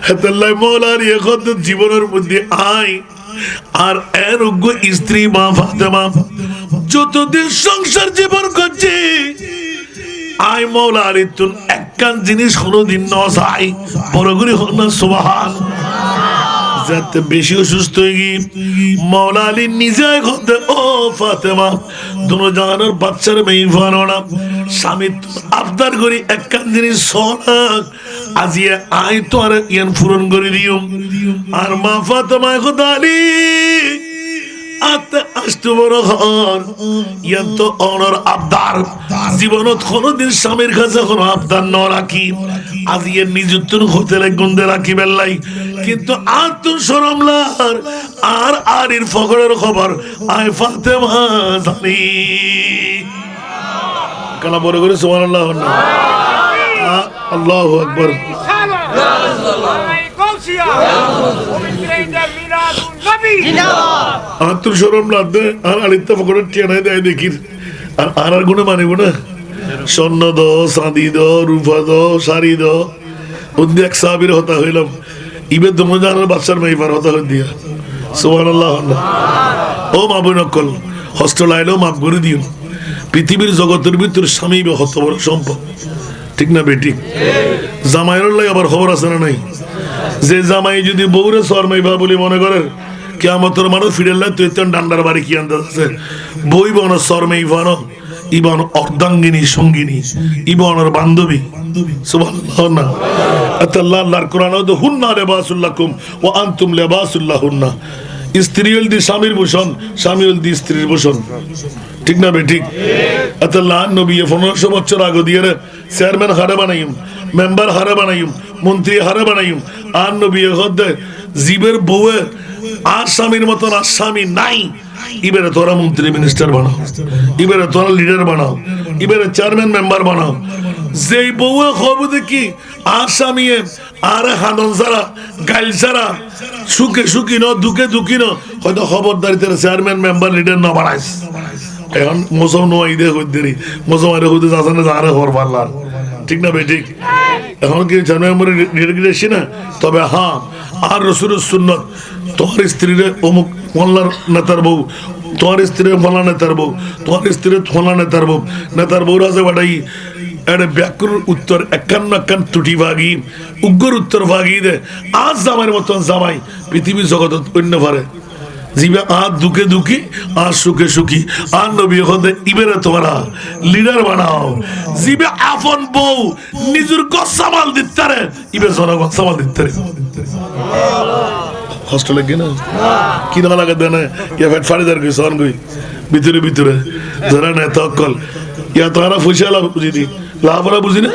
হেতাল্লাই মাওলা আলিয়া খাদের জীবনের মধ্যে আয় আর এর উগ্র স্ত্রী মা ফাতেমা যতদিন সংসার জীবন করছে আয় মাওলা আলী তুন একখান জিনিস কোনোদিন ন চাই বড় করে হোক না সুবহান যাতে বেশি অসুস্থ হয়ে গিয়ে মাওলা আলী নিজে করতে ও ফাতেমা দুনো জাহানের বাচ্চার মেয়ে ভালো না স্বামী আবদার করি একখান জিনিস সোনাক আজিয়ে আয় তো আর ইয়ান পূরণ করে দিও আর মা ফাতেমা এখন আলী জীবনত কোনদিন স্বামীর কাছে কোনো আবদার ন রাখি আজি এর নিযুক্তর হোটেলে গুন্দে রাখি বেল্লাই কিন্তু আত্মসরমলার আর আরির ফখরের খবর আয় ফাতেমা জানি কালা বড় করে সুবহানাল্লাহ আল্লাহু আকবার আত্মসরম লাগবে আর আলিত্য ফকরে টেনে দেয় দেখি আর গুণে মানিব না স্বর্ণ দ চাঁদি দ রূপা দ শাড়ি দ উদ্দি এক সাহাবীর হতা হইলাম ইবে দমে জানার বাচ্চার মেয়েবার হতা হই দিয়া সুবহানাল্লাহ ও মা বোন নকল হোস্টেল আইলেও মাফ করে দিও পৃথিবীর জগতের ভিতরে স্বামী হত বড় সম্পদ ঠিক না বেটি জামাইয়ের লাই আবার খবর আছে না নাই যে জামাই যদি বউরে শর্মাইবা বলে মনে করে কিয়ামতের মানুষ ফিরেলে তুই তো ডান্ডার বাড়ি কি আনতে আছে বই বন শর্মাইবা ন ইবন অর্ধাঙ্গিনী সঙ্গিনী ইবনের বান্ধবী সুবহানাল্লাহ না আল্লাহ আল্লাহর কোরআন তো হুন্না লিবাসুল লাকুম ওয়া আনতুম লিবাসুল লাহুন্না স্ত্রী হল দি স্বামীর ভূষণ স্বামী হল দি স্ত্রীর ভূষণ ঠিক না বেঠিক আল্লাহ নবী 1500 বছর আগে দিয়ে চেয়ারম্যান হারে বানাইম মেম্বার হারে বানাইম মন্ত্রী হারে বানাইম আর নবী হদ্দে জীবের বউয়ে আর স্বামীর মতন আর স্বামী নাই এবারে তোরা মন্ত্রী মিনিস্টার বানাও এবারে তোরা লিডার বানাও এবারে চেয়ারম্যান মেম্বার বানাও যেই বউয়ে খবর দেখি আর স্বামী আর হানন ছাড়া গাইল ছাড়া সুখে সুখী ন দুঃখে দুঃখী ন হয়তো খবরদারিতে চেয়ারম্যান মেম্বার লিডার ন বানাইস এখন মৌসুম নোয়াই দে হইতেরি মৌসুম আরে হইতে যাচ্ছে না আরে হর পারলার ঠিক না ভাই ঠিক এখন কি জানুয়ারি রেগুলেশন না তবে হ্যাঁ আর রসুলের সুন্নত তোমার স্ত্রীর অমুক মোল্লার নেতার বউ তোমার স্ত্রীর ফলা নেতার বউ তোমার স্ত্রীর ফলা নেতার বউ নেতার বউর আছে বাটাই একটা ব্যাকুর উত্তর একান ত্রুটি ভাগি উগ্র উত্তর ভাগি দে আজ জামাইয়ের মতন জামাই পৃথিবীর জগৎ অন্য পারে জিবে আর দুঃখে দুঃখী আর সুখে সুখী আর নবী হতে ইবেরে তোমরা লিডার বানাও জিবে আপন বউ নিজের গছ সামাল দিতে ইবে জনগণ সামাল দিতে কষ্ট লাগে না কি না লাগে দেনে ইয়া ফেট ফাড়ি দার গইছন গই ভিতরে ভিতরে যারা নেতা অকল ইয়া তারা ফুশালা বুঝি দি লাভরা বুঝি না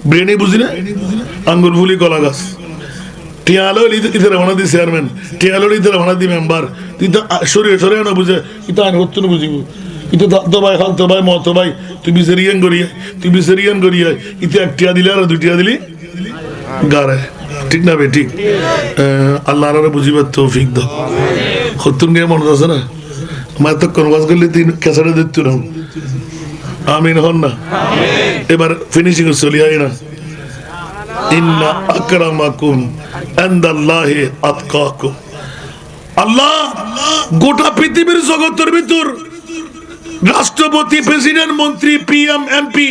ব্রেনি বুঝি না আঙ্গুর ফুলি কলা গাছ টিয়ালো ইধরে বানা দি চেয়ারম্যান টিয়ালো ইধরে বানা দি মেম্বার তুই তো সরে না বুঝে ইতা আইন হচ্ছে না বুঝিব ইতো দাদা ভাই খালতো ভাই মতো ভাই তুই বিসেরিয়ান করিয়া ইতে এক টিয়া দিলে আর দুটিয়া দিলি গারে ঠিক না বেঠিক? আল্লাহর বুঝিবার তৌফিক দাও। হতুন গে মনে আছে না, আমার তো কোন কাজ করলে তিন ক্যাসারে দিত না। আমিন হন না। এবার ফিনিশিং চলি হয় না। ইন্না আকরামাকুম ইনদাল্লাহি আতকাকুম। আল্লাহ গোটা পৃথিবীর জগতের ভিতর রাষ্ট্রপতি, প্রেসিডেন্ট, মন্ত্রী, পিএম, এমপি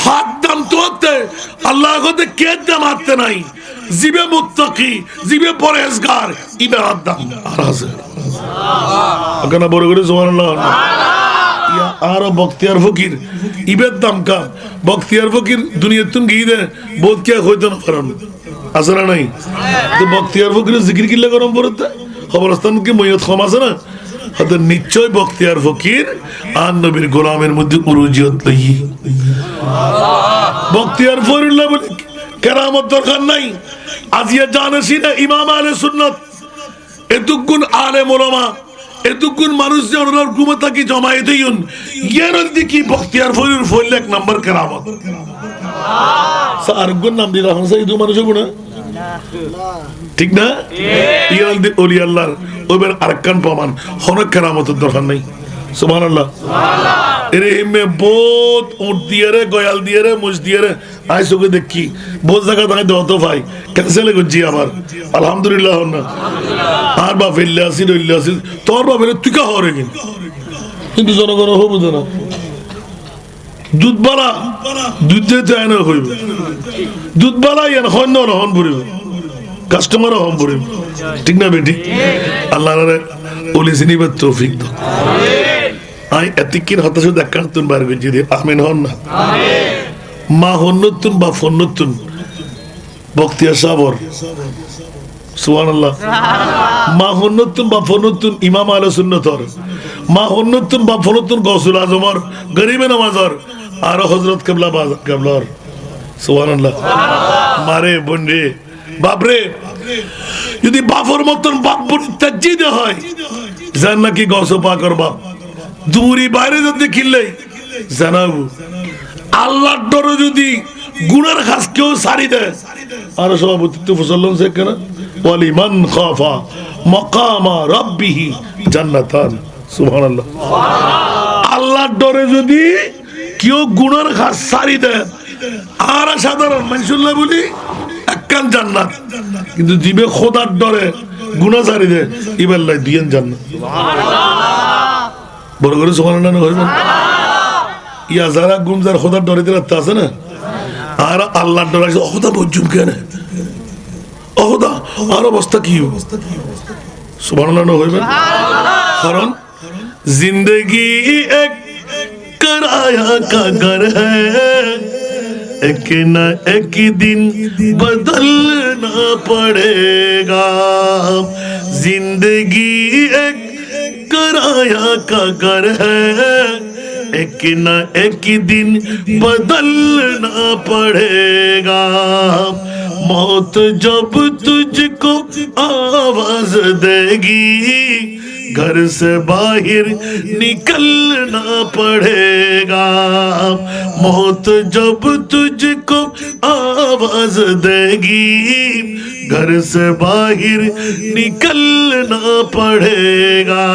হাত দাম তো হতে আল্লাহ হতে কে দাম হাতে নাই। জিবে মুত্তাকি, জিবে পরহেজগার, ইবে হাত দাম আর আছে। ওখানে বড় করে সুবহানাল্লাহ। আর বখতিয়ার ফকির ইবের দাম কা বখতিয়ার ফকির দুনিয়ার তুন গিয়ে দে বোধ কে হইতো না পারেন আছে না নাই? তো বখতিয়ার ফকির জিকির কিল্লা গরম পড়তে খবরস্থান কি মইয়ত কম আছে না? হয়তো নিশ্চয় বখতিয়ার ফকির আর নবীর গোলামের মধ্যে উরুজিয়ত লই। বখতিয়ার ফরিল্লাহ বলে কেরামত দরকার নাই। আজিয়া জানেছি না ইমাম আহলে সুন্নাত এতগুণ আলেম ওলামা এতগুণ মানুষ যে ওনার ঘুমে থাকি জমায়েত হইন ইয়ার দিকে বখতিয়ার ফরির ফইল এক নাম্বার কেরামত। আর গুণ নাম দিলা হাসা ইদু মানুষ গুণ ঠিক না? ইয়ার দি ওলি আল্লাহর ওইবার আরেকখান প্রমাণ হনক কেরামতের দরকার নাই। সুবহানাল্লাহ। এরে হিমে বহুত উঠ দিয়ে রে গয়াল দিয়ে রে মুজ দিয়ে রে আই চোখে দেখি বহুত জায়গা দাঁড়াই দেওয়া তো ভাই ক্যান্সেল করছি আবার আলহামদুলিল্লাহ না। আর বাপ ফেললে আসি রইলে আসি তোর বাপ এলে তুই কা হরে কিন্তু জনগণ হবো না দুধ বালা দুধ যেতে আয় না হইব দুধ বালা ইয়ান হন না হন পড়িব কাস্টমার হন পড়িব ঠিক না বেটি? আল্লাহ ওলি চিনিবার তৌফিক দাও। আই এতিকিন হতাশ দেখা তুন বার করছি রে আমিন হন না। মা হন্নতুন বা ফন্নতুন বখতিয়ার সাবর সুবহানাল্লাহ। মা হন্নতুন বা ফন্নতুন ইমাম আহলে সুন্নতর মা হন্নতুন বা ফন্নতুন গৌসুল আজমর গরিবে নামাজর আর হযরত কিবলার সুবহানাল্লাহ। মারে বোন রে বাপ রে যদি বাপর মতন বাপ বোন তাজ্জিদ হয় জান নাকি গৌস পাকর বাপ দূরি বাইরে যদি কিনলে জানাবো আল্লাহর ডরে যদি গুনার কাজ কেউ সারি দেয় আর সভাপতিত্ব ফসলন সে কেন ওয়ালিমান খাফা মাকামা রাব্বিহি জান্নাতান সুবহানাল্লাহ। আল্লাহর ডরে যদি কেউ গুনার কাজ সারি দেয় আর সাধারণ মানুষুল্লাহ বলি একখান জান্নাত, কিন্তু দিবে খোদার ডরে গুনাহ সারি দেয় ইবাল্লাহ দিয়েন জান্নাত। বড় করে সুবহানাল্লাহ না হইবেন। ইয়া যারা গুমজার খোদার ডরে দিলে আছে না আর আল্লাহর ডরে আছে খোদা বজুম কেন খোদা আর অবস্থা কি সুবহানাল্লাহ না হইবেন। কারণ জিন্দেগি এক कराया का घर है एक न एक दिन बदलना पड़ेगा जिंदगी एक कराया का घर है एक न एक दिन बदलना पड़ेगा मौत जब तुझको आवाज देगी घर से बाहर निकलना पड़ेगा मौत जब तुझको आवाज देगी घर से बाहर निकलना पड़ेगा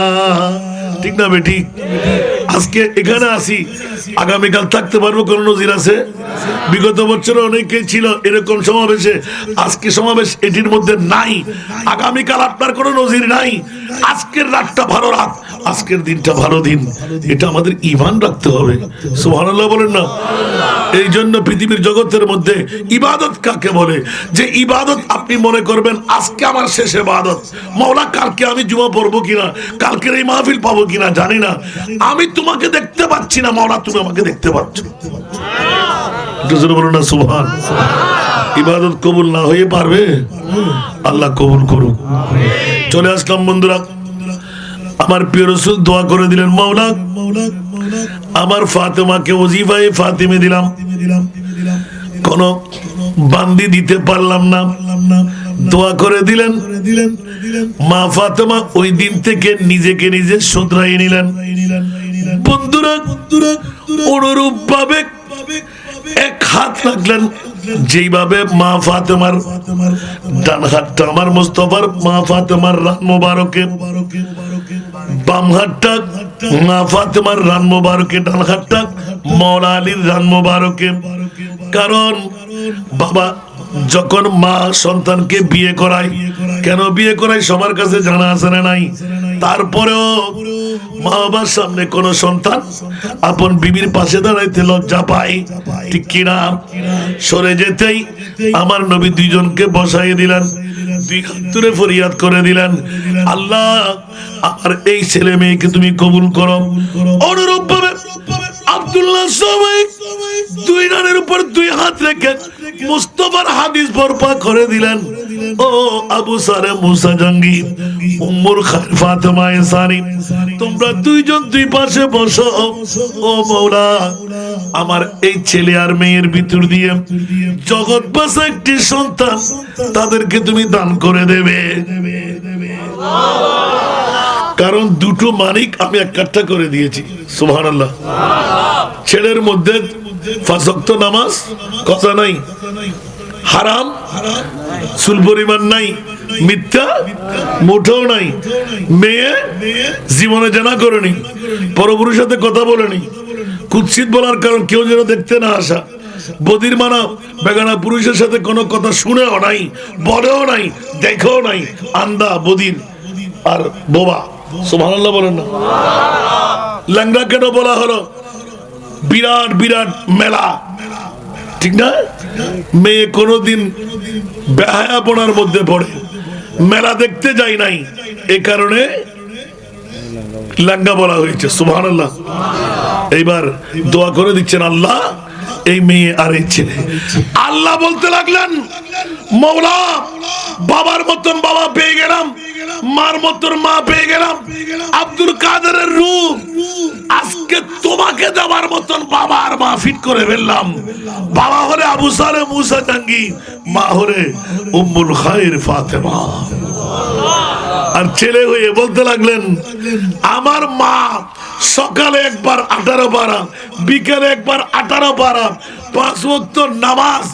ঠিক না বেটি? আজকে এখানে আসি আগামীকাল থাকতে পারবো কোন নজির আছে? বিগত বছরে অনেকে ছিল এরকম সমাবেশে, আজকে সমাবেশ এটির মধ্যে নাই। আগামীকাল আপনার কোনো নজির নাই। আজকের রাতটা ভালো রাত, আজকের দিনটা ভালো দিন, এটা আমাদের ঈমান রাখতে হবে। সুবহানাল্লাহ বলেন না? এই জন্য পৃথিবীর জগতের মধ্যে ইবাদত কাকে বলে? যে ইবাদত আপনি মনে করবেন আজকে আমার শেষ ইবাদত, মাওলা কালকে আমি জুমা পড়বো কিনা, কালকের এই মাহফিল পাবো কিনা জানি না, আমি তোমাকে দেখতে পাচ্ছি না, মাওলা তুমি আমাকে দেখতে পাচ্ছ। বলুন না সুবহান। ইবাদত কবুল না হয়ে পারবে? আল্লাহ কবুল করুক। চলে আসলাম বন্ধুরা, আমার প্রিয় রাসূল দোয়া করে দিলেন, মাওলা আমার ফাতেমাকে ওজিফায়ে ফাতিমে দিলাম, কোন বান্দি দিতে পারলাম না, দোয়া করে দিলেন। মা ফাতেমা ওই দিন থেকে নিজেকে নিজে শুধরাই নিলেন। বন্ধুরা অনুরূপ ভাবে এক হাত রাখলেন যেইভাবে মা ফাতেমার ডান হাতটা আমার মুস্তাফার মা ফাতেমার রান মোবারকে, বাম হাতটা মা ফাতেমার রান মোবারকে, ডান হাতটা মওলা আলীর রান মোবারকে। কারণ বাবা যখন মা সন্তানকে বিয়ে করায়, কেন বিয়ে করায় সবার কাছে জানা আছে না নাই? তারপরেও মা বাবার সামনে কোন সন্তান আপন বিবির পাশে দাঁড়াইতে লজ্জা পায়, ঠিক কিনা? সরে যেতেই আমার নবী দুইজনকে বসাই দিলেন, দুই হাত তুলে ফরিয়াদ করে দিলেন, আল্লাহ আমার এই ছেলে মেয়েকে তুমি কবুল করো। অনুরূপ ভাবে আব্দুল্লাহ সবাই দুই রানের উপর দুই হাত রেখে মুস্তাফার হাদিস বরপা করে দিলেন, ও আবু সারে মুসা জঙ্গি, উম্মুল খায়র ফাতেমা ইসানি, তোমরা দুইজন দুই পাশে বসো। ও মওলা, আমার এই ছেলে আর মেয়ের ভিতর দিয়ে জগৎ বাসা একটি সন্তান তাদেরকে তুমি দান করে দেবে। কারণ দুটো মানিক আমি একটা করে দিয়েছি। সুবহানাল্লাহ। ছেলের মধ্যে 5 ওয়াক্ত নামাজ কথা নাই, হারাম চুল পরিমাণ নাই, মিথ্যা মুঠেও নাই, মেয়ে জীবনে জানা করেনি, পরপুরুষের সাথে কথা বলেনি, কুৎসিত বলার কারণ কেউ যেন দেখতে না আসা, বদির মানা বেগানা পুরুষের সাথে কোনো কথা শুনেও নাই, বলেও নাই, দেখেও নাই, আন্দা বদির আর বোবা। সুবহানাল্লাহ বলেন না? ল্যাংড়া কেন বলা হলো? বিরাট বিরাট মেলা, ঠিক না? মেয়ে কোনদিন বেহায়াপনার মধ্যে পড়ে, মেলা দেখতে যাই নাই, এ কারণে ল্যাংড়া বলা হয়েছে। সুবহানাল্লাহ। এইবার দোয়া করে দিচ্ছেন, আল্লাহ এই মেয়ে আর এই ছেলে, আল্লাহ বলতে লাগলেন, মওলা বাবার মতন বাবা পেয়ে গেলাম, মার মতন মা পেয়ে গেলাম, আব্দুল কাদেরের রূপ আজকে তোমাকে দেওয়ার মতন বাবা আর মা ফিট করে ফেললাম। বাবা হলে আবু সালে মুসা জাঙ্গি, মা হলে উম্মুল খায়র ফাতেমা। আর ছেলে হয়ে বলতে লাগলেন, আমার মা সকালে একবার 18 পারা, বিকেলে একবার 18 পারা, 5 ওয়াক্ত নামাজ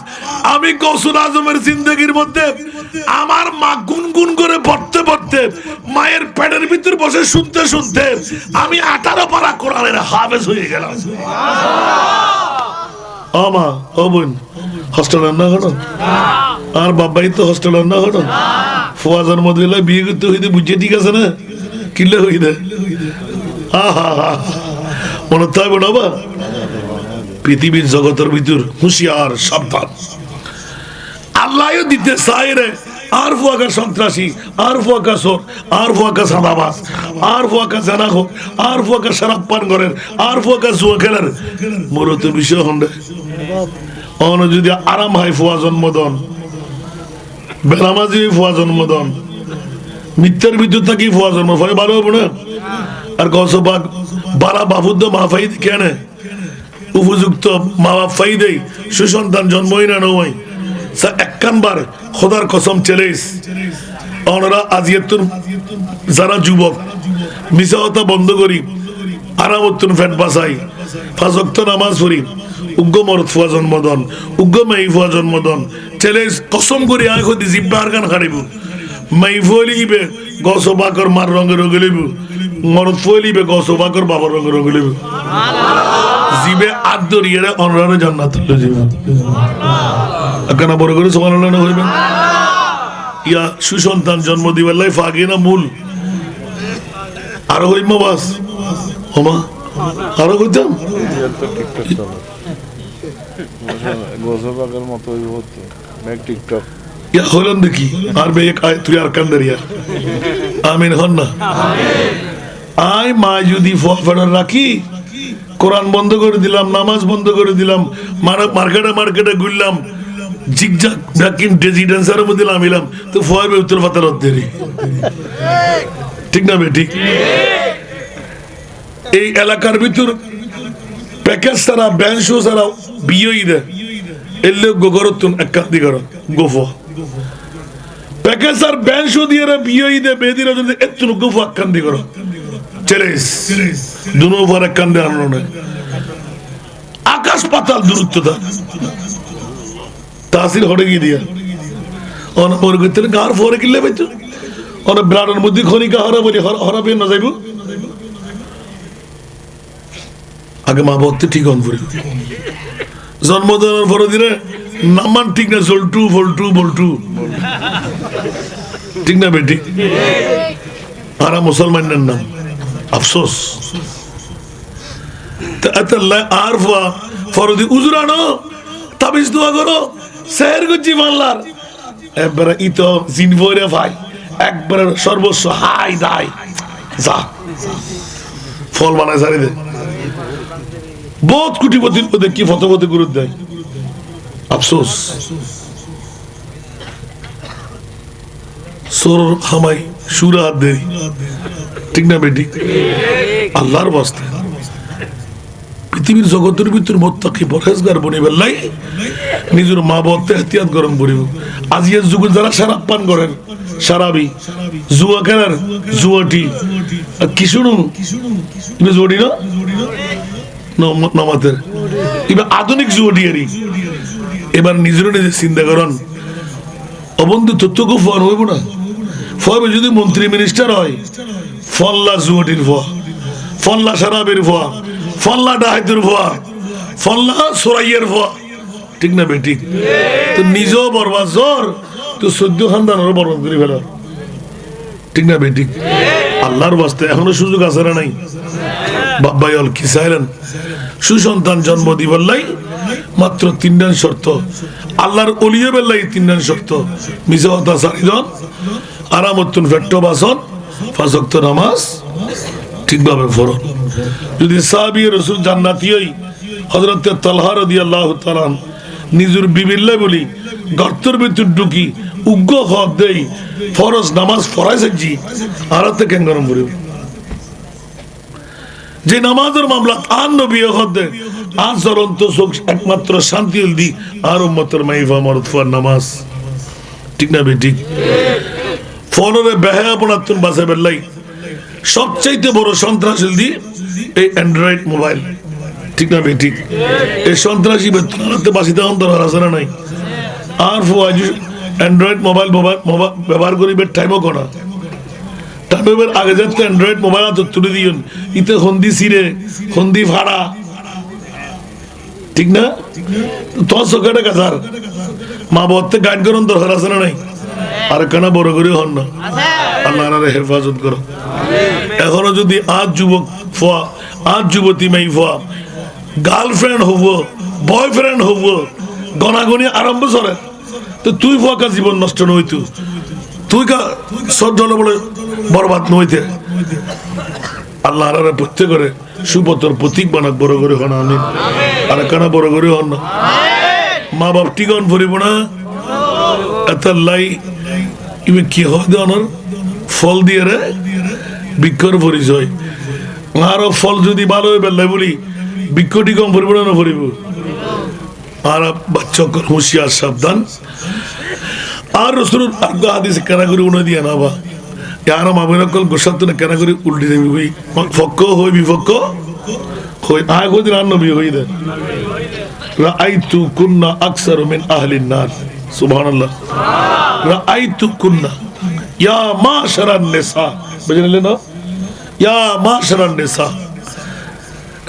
আমি গৌসুল আজমের জিন্দেগির মধ্যে আমার মা গুনগুন করে পড়তে পড়তে মায়ের পেটের ভিতর বসে শুনতে শুনতে আমি 18 পারা কোরআনের হাফেজ হয়ে গেলাম। আমা ও বোন হস্টেল রান্না ঘটন আর বাবাই তো হস্টেল রান্না ঘটন ফুয়া জন্ম দিলে বিয়ে করতে হইতে বুঝছে, ঠিক আছে না? কিনলে হইতে মনে থাকবে না বা পৃথিবীর জগতের ভিতর হুঁশিয়ার সাবধান। আল্লাহও দিতে চায় রে আর ফুয়াকা সন্ত্রাসী, আর ফুয়াকা চোর, আর ফুয়াকা সাদাবাজ, আর ফুয়াকা জানাখো, আর ফুয়াকা শরাব পান করেন, আর ফুয়াকা জুয়া খেলার মূলত বিষয় হন্ডে অন যদি আরাম হয় ফুয়া জন্মদন, বেনামাজি ফুয়া জন্মদন, মিথ্যার ভিতর থাকি ফুয়া জন্ম ফলে ভালো হবো না। আর গসবাগ বারা বাবুদ্দ মা ফাই কেন উপযুক্ত মা বাপ ফাই দেয়, সুসন্তান জন্মই না নয় একখানবার খোদার কসম চেলেস অনরা আজিয়াতুন যারা যুবক মিশা হতা বন্ধ করি, আরামতুন ফ্যাট বাসাই, 5 ওয়াক্ত নামাজ পড়ি, উগ্র মরদ ফুয়া জন্মদন, উগ্র মাই ফুয়া জন্মদন, চেলেস কসম করি আয় হতে জিব্বার গান হারিব, মাই ফুয়ালিবে গসবাকর মার রঙে রঙে লিব, মরদ ফুয়ালিবে গসবাকর বাবার রঙে রঙে লিব, জিবে আদরিয়ে অনরারে জান্নাত যাবে। কেন বড় করে সুবহানাল্লাহ না হইবেন? ইয়া সুসন্তান জন্ম দিবার লাই ফাগে না মূল আরো হইমা বাস ওমা আরো কইতাম গোসবাগের মতো হতো ব্যাক টিকটক ইয়া হলেন দেখি আর বে এক আয় তুই আর কান্দারিয়া আমিন হন না আয় মা যদি ফেডার রাখি কোরআন বন্ধ করে দিলাম, নামাজ বন্ধ করে দিলাম, মার্কেটে মার্কেটে ঘুরলাম, জিগজাগ ব্যাকিং রেজিডেন্সের মধ্যে নামিলাম, তো ফয়ের উত্তর ফাতার দেরি ঠিক না বেঠিক? এই এলাকার ভিতর প্যাকেজ ছাড়া ব্যান্ড শো ছাড়া বিয়েই দেয় এলে গোগরতুন এক কান্দি কর গোফো প্যাকেজ আর ব্যান্ড শো দিয়ে বিয়েই দেয় বেদির এত গোফো এক কান্দি কর চেলেস দুনো উপর এক কান্দে আনলো না, আকাশ পাতাল দূরত্বতা। তাসির হড়ে গিয়ে দিয়া অন মনে করতেন গার ফরে কিনলে পাইতো অনেক ব্লাডের মধ্যে খনিকা হরা বলি হরাবে না যাইব আগে মা বলতে ঠিক অন করি জন্মদিনের পরে দিনে নামান ঠিক না জল্টু ফল্টু বল্টু ঠিক না বেটি আরা মুসলমানের নাম আফসোস আর ফরদি উজুরানো তাবিজ দোয়া করো সেহের গুজি মানলার একবারে ইতো জিন ভরে ভাই একবারে সর্বস্ব হাই দাই যা ফল বানায় সারি দে বহুত কোটিপতির পদে কি ফতপতি গুরুত্ব দেয় আফসোস সোর হামাই সুরা হাত দেরি ঠিক না বেটি আল্লাহর বাস্তে পৃথিবীর জগতের ভিতর মোত্তাকি পরহেজগার বনিবেন লাই নিজের মা বাবাতে এহতিয়াত গরম করিব আজিয়ের যুগে যারা শরাব পান করেন শরাবি জুয়া খেলার জুয়াটি কি শুনুন তুমি জুয়াটি না নমাতের এবার আধুনিক জুয়াটি আরি এবার নিজের নিজে চিন্তা করেন অবন্ধু তথ্য খুব ফোন হইব না ফবে যদি মন্ত্রী মিনিস্টার হয় ফল্লা জুয়াটির ফোয়া ফল্লা শরাবের ফোয়া ফল্লা ডাহাইতের ফোয়া ফল্লা সোরাইয়ের ফোয়া ঠিক না বেটি তো নিজেও বরবাদ জোর তো 14 খানদানেরও বরবাদ করে ফেল ঠিক না বেটি আল্লাহর বাস্তে এখনো সুযোগ আছে না নাই বাবাই অল কি চাইলেন সুসন্তান জন্ম দিবার লাই মাত্র 3 শর্ত আল্লাহর ওলিয়ে বেল্লাই 3 শর্ত মিজা হতা সারিদন আরামতুন ফেট্টো বাসন 5 ওয়াক্ত নামাজ ঠিকভাবে পড়ো যদি সাহাবী রাসূল জান্নাতি হই হযরত তালহা রাদিয়াল্লাহু তাআলা নিজের বিবিল্লাহ বলি গর্তের ভিতর ঢুকি উগ্র হদ দেই ফরজ নামাজ পড়াইছি আরাতে কেন গরম করিব যে নামাজের মামলা আন নবী হদ দে আজ জ্বলন্ত চোখ একমাত্র শান্তি দি আর উম্মতের মাইফা মরতফার নামাজ ঠিক না বেটি ফোনের বেহায়াপনাতুন বাসে বেল্লাই সবচাইতে বড় সন্ত্রাসী দি এই অ্যান্ড্রয়েড মোবাইল ঠিক না বেটি এই সন্ত্রাসী বেতনাতে বাসিতে অন্তর আছে না নাই আর ফোয়াজ অ্যান্ড্রয়েড মোবাইল ব্যবহার করিবে টাইমও করা টাইমের আগে যাতে অ্যান্ড্রয়েড মোবাইল তো তুলে দিন ইতে হন্দি সিরে হন্দি ভাড়া ঠিক না তোর চোখেটা কাছার মা বাবাতে গাইড করুন দরকার আছে না নাই আর কেন বড় করে হন না আল্লাহর হেফাজত করো এখনো যদি আজ যুবক ফোয়া আজ যুবতী মাই ফোয়া গার্লফ্রেন্ড হব বয়ফ্রেন্ড হব গনাগনি আরম্ভ করে তো তুই ফোয়াকা জীবন নষ্ট নইতু তুই কা সব জল বলে বরবাদ নইতে আল্লাহর প্রত্যেক করে সুপতর প্রতীক বানাক বড় করে হন আমি আর কেন বড় করে হন না মা বাপ টিকন ফুরিব না এত লাই ইবে কি হয় দেওয়ার ফল দিয়ে রে বৃক্ষর পরিচয় আরো ফল যদি ভালো হয়ে বেলায় বলি বৃক্ষটি কম ফুরিব না ফুরিব আর বাচ্চা হুঁশিয়ার সাবধান আর রসুল আজ্ঞা হাদিস কেনা করে উনে দিয়ে না বা আর মামিন কল গোসাত কেনা করে উল্টি দেবি হই ফক্ক হই বিপক্ষ হই আয় কদিন আর নবী হই দে রাআইতু কুন্না আকসারু মিন আহলিন নার সুবহানাল্লাহ রাআইতু কুন্না ইয়া মাশারান নিসা বুঝলেন না ইয়া মাশারান নিসা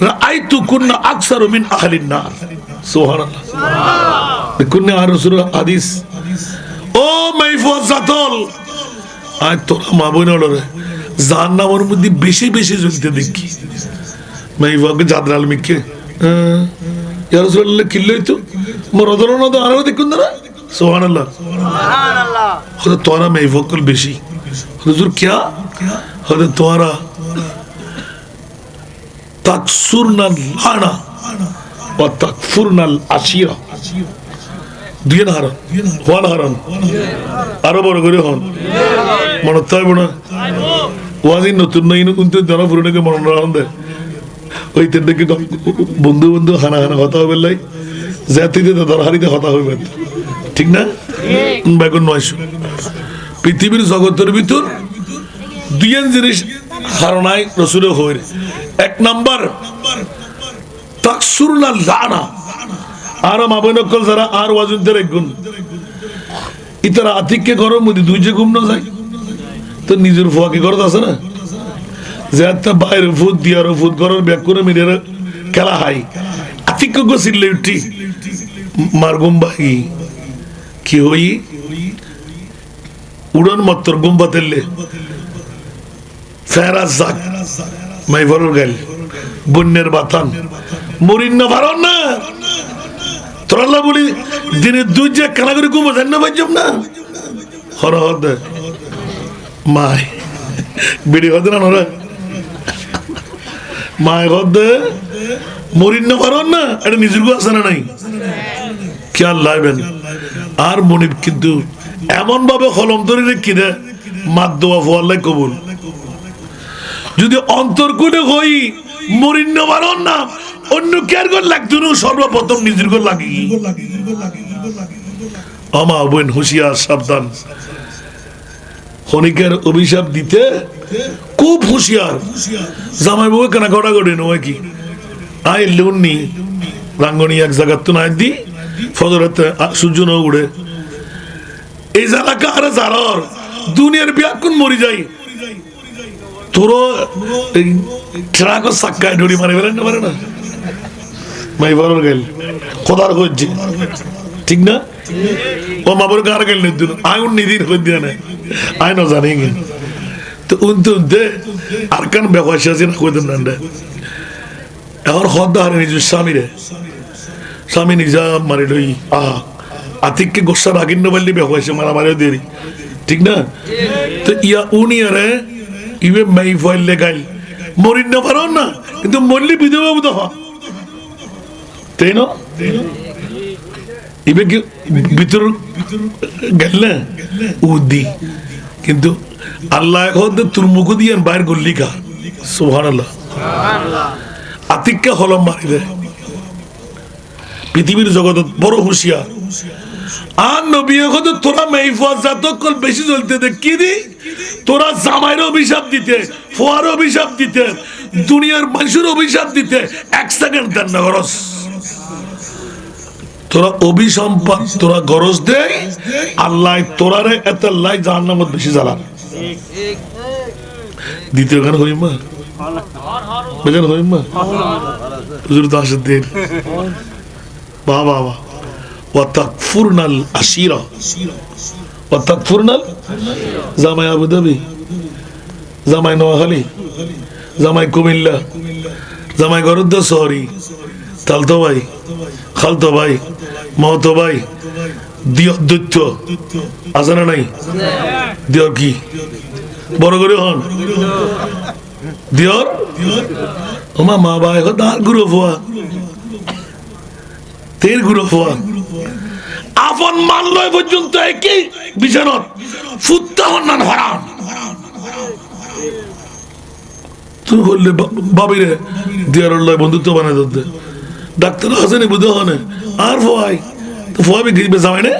রাআইতু কুন্না আকসারু মিন আহলিন নার সুবহানাল্লাহ কুন্না আর রাসূল হাদিস ও মাইফুজ জাতল আয় তোরা মা বোনের জাহান্নামের মধ্যে বেশি বেশি জ্বলতে দেখি মাইফুকে জাদরাল মিকে ইয়া রাসূলুল্লাহ কিল্লাই তো মরদরন তো আরো দেখুন না সুবহানাল্লাহ সুবহানাল্লাহ হযরত তোরা মাইফুকল বেশি হুজুর क्या হযরত তোরা তাকসুরনাল লানা ওয়া তাকফুরনাল আশিরা দুই হারান ওয়ান হারান আরো বড় করে হন মনে তাই বোনা ওয়াজিন নতুন নাই কিন্তু জানা পুরোটাকে মনে রাখেন দে ওই তেনটাকে বন্ধু বন্ধু হানা হানা কথা হবে লাই জাতিতে দরহারিতে কথা হইবে ঠিক না বেগুন 900 পৃথিবীর জগতের ভিতর দুই জিনিস হারানাই রসুল হইর এক নাম্বার তাকসুরুল লানা আর মাবই নকল যারা আর ওয়াজুনদের একগুণ ইতারা আতিককে গরম মধ্যে দুই যে ঘুম না যায় তো নিজের ফুয়াকে ঘরত আছে না যে একটা বাইরে ফুট দিয়ার ফুট ঘরের ব্যাগ করে মিলে খেলা হাই আতিক গছিলে উঠি মার ঘুম বাহি কি হই উড়ন মত্তর ঘুম বাতেলে ফেরাজ যাক মাই ভরর গেল বন্যের বাতান মরিন না ভারন না তোরা বলি দিনে দুই যে কানা করে ঘুমো জান না ভাইজব না হর হদ মাই বিড়ি হদ না নরে মাই হদ মরিন না ভারন না এটা নিজের গো আছে না নাই খেয়াল লাইবেন আর মনিব কিন্তু এমন ভাবে কলম ধরে রেখে দে মাত দোয়া ফোয়াল্লাই কবুল যদি অন্তর্কুলে হই মরিন না ভারন না অন্য কেয়ার গর লাগতো না সর্বপ্রথম নিজের গর লাগি আমা বোন হুঁশিয়ার সাবধান ক্ষণিকের অভিশাপ দিতে খুব হুঁশিয়ার জামাই বউ কেনা ঘটা ঘটে নয় কি আই লুননি রাঙ্গনি এক জায়গার তো নাই দি ফজরতে সূর্য ন উড়ে এই জায়গা আরে জারর দুনিয়ার বিয়াকুন মরি যাই তোর ট্রাক সাক্কায় ডুরি মারে ফেলেন না পারে না মাই বড় গেল খোদার হচ্ছে ঠিক না ও মাবর কার গেল নেদুন আইন নিদিন হই দিয়া না আই না জানি কি তো উনতে দে আর কান বেওয়াশি আছে না কই দেন না এখন খোদা হারে নিজের স্বামী নিজা মারি লই আতিককে গোসা রাগিন না বললি বেওয়াশি মারা মারে দেরি ঠিক না তো ইয়া উনি আরে ইবে মাই ফাইল লেগাইল মরিন না পারো না কিন্তু মরলি বিধবা বুধ হ তাই না ইবে কি ভিতর গেলে উদি কিন্তু আল্লাহ এখন তোর মুখ দিয়ে বাইর করলি কা সুবহানাল্লাহ আতিককে হলম মারি দে পৃথিবীর জগৎ বড় হুঁশিয়ার আর নবী এখন তোরা মেইফা যতক্ষণ বেশি চলতে দে কি দি তোরা জামাইয়ের অভিশাপ দিতে ফোয়ার অভিশাপ দিতে দুনিয়ার মানুষের অভিশাপ দিতে এক সেকেন্ড দেন না গরজ তোরা অভিসম্পাদ তোরা গরজ দে আল্লাহ তোরারে এত লাই জাহান্নামত বেশি জ্বালান দ্বিতীয় গান হইমা বেজান হইমা হুজুর তো আসেন দিন বাহ বাহ বাহ ওয়াতাকফুরনাল আশিরা ওয়াতাকফুরনাল জামাই আবু ধাবি জামাই নোয়াখালী জামাই কুমিল্লা জামাই গরুদ্দ শহরি তালতো ভাই খালতো ভাই মহতো ভাই দিয় দৈত্য আছে না নাই দিয় কি বড় করে হন দিয়র ওমা মা ভাই তার গুরু ফোয়া তের গুরু ফোয়া আপন মানলয় পর্যন্ত একই বিছানত ফুত্তা হন্নান হরান তুই বললে বাবিরে দিয়ার লয় বন্ধুত্ব বানাই দিতে ডাক্তার হাসেনি বুঝতে হনে আর ফোয়াই তো ফোয়া বিক্রি জামাই না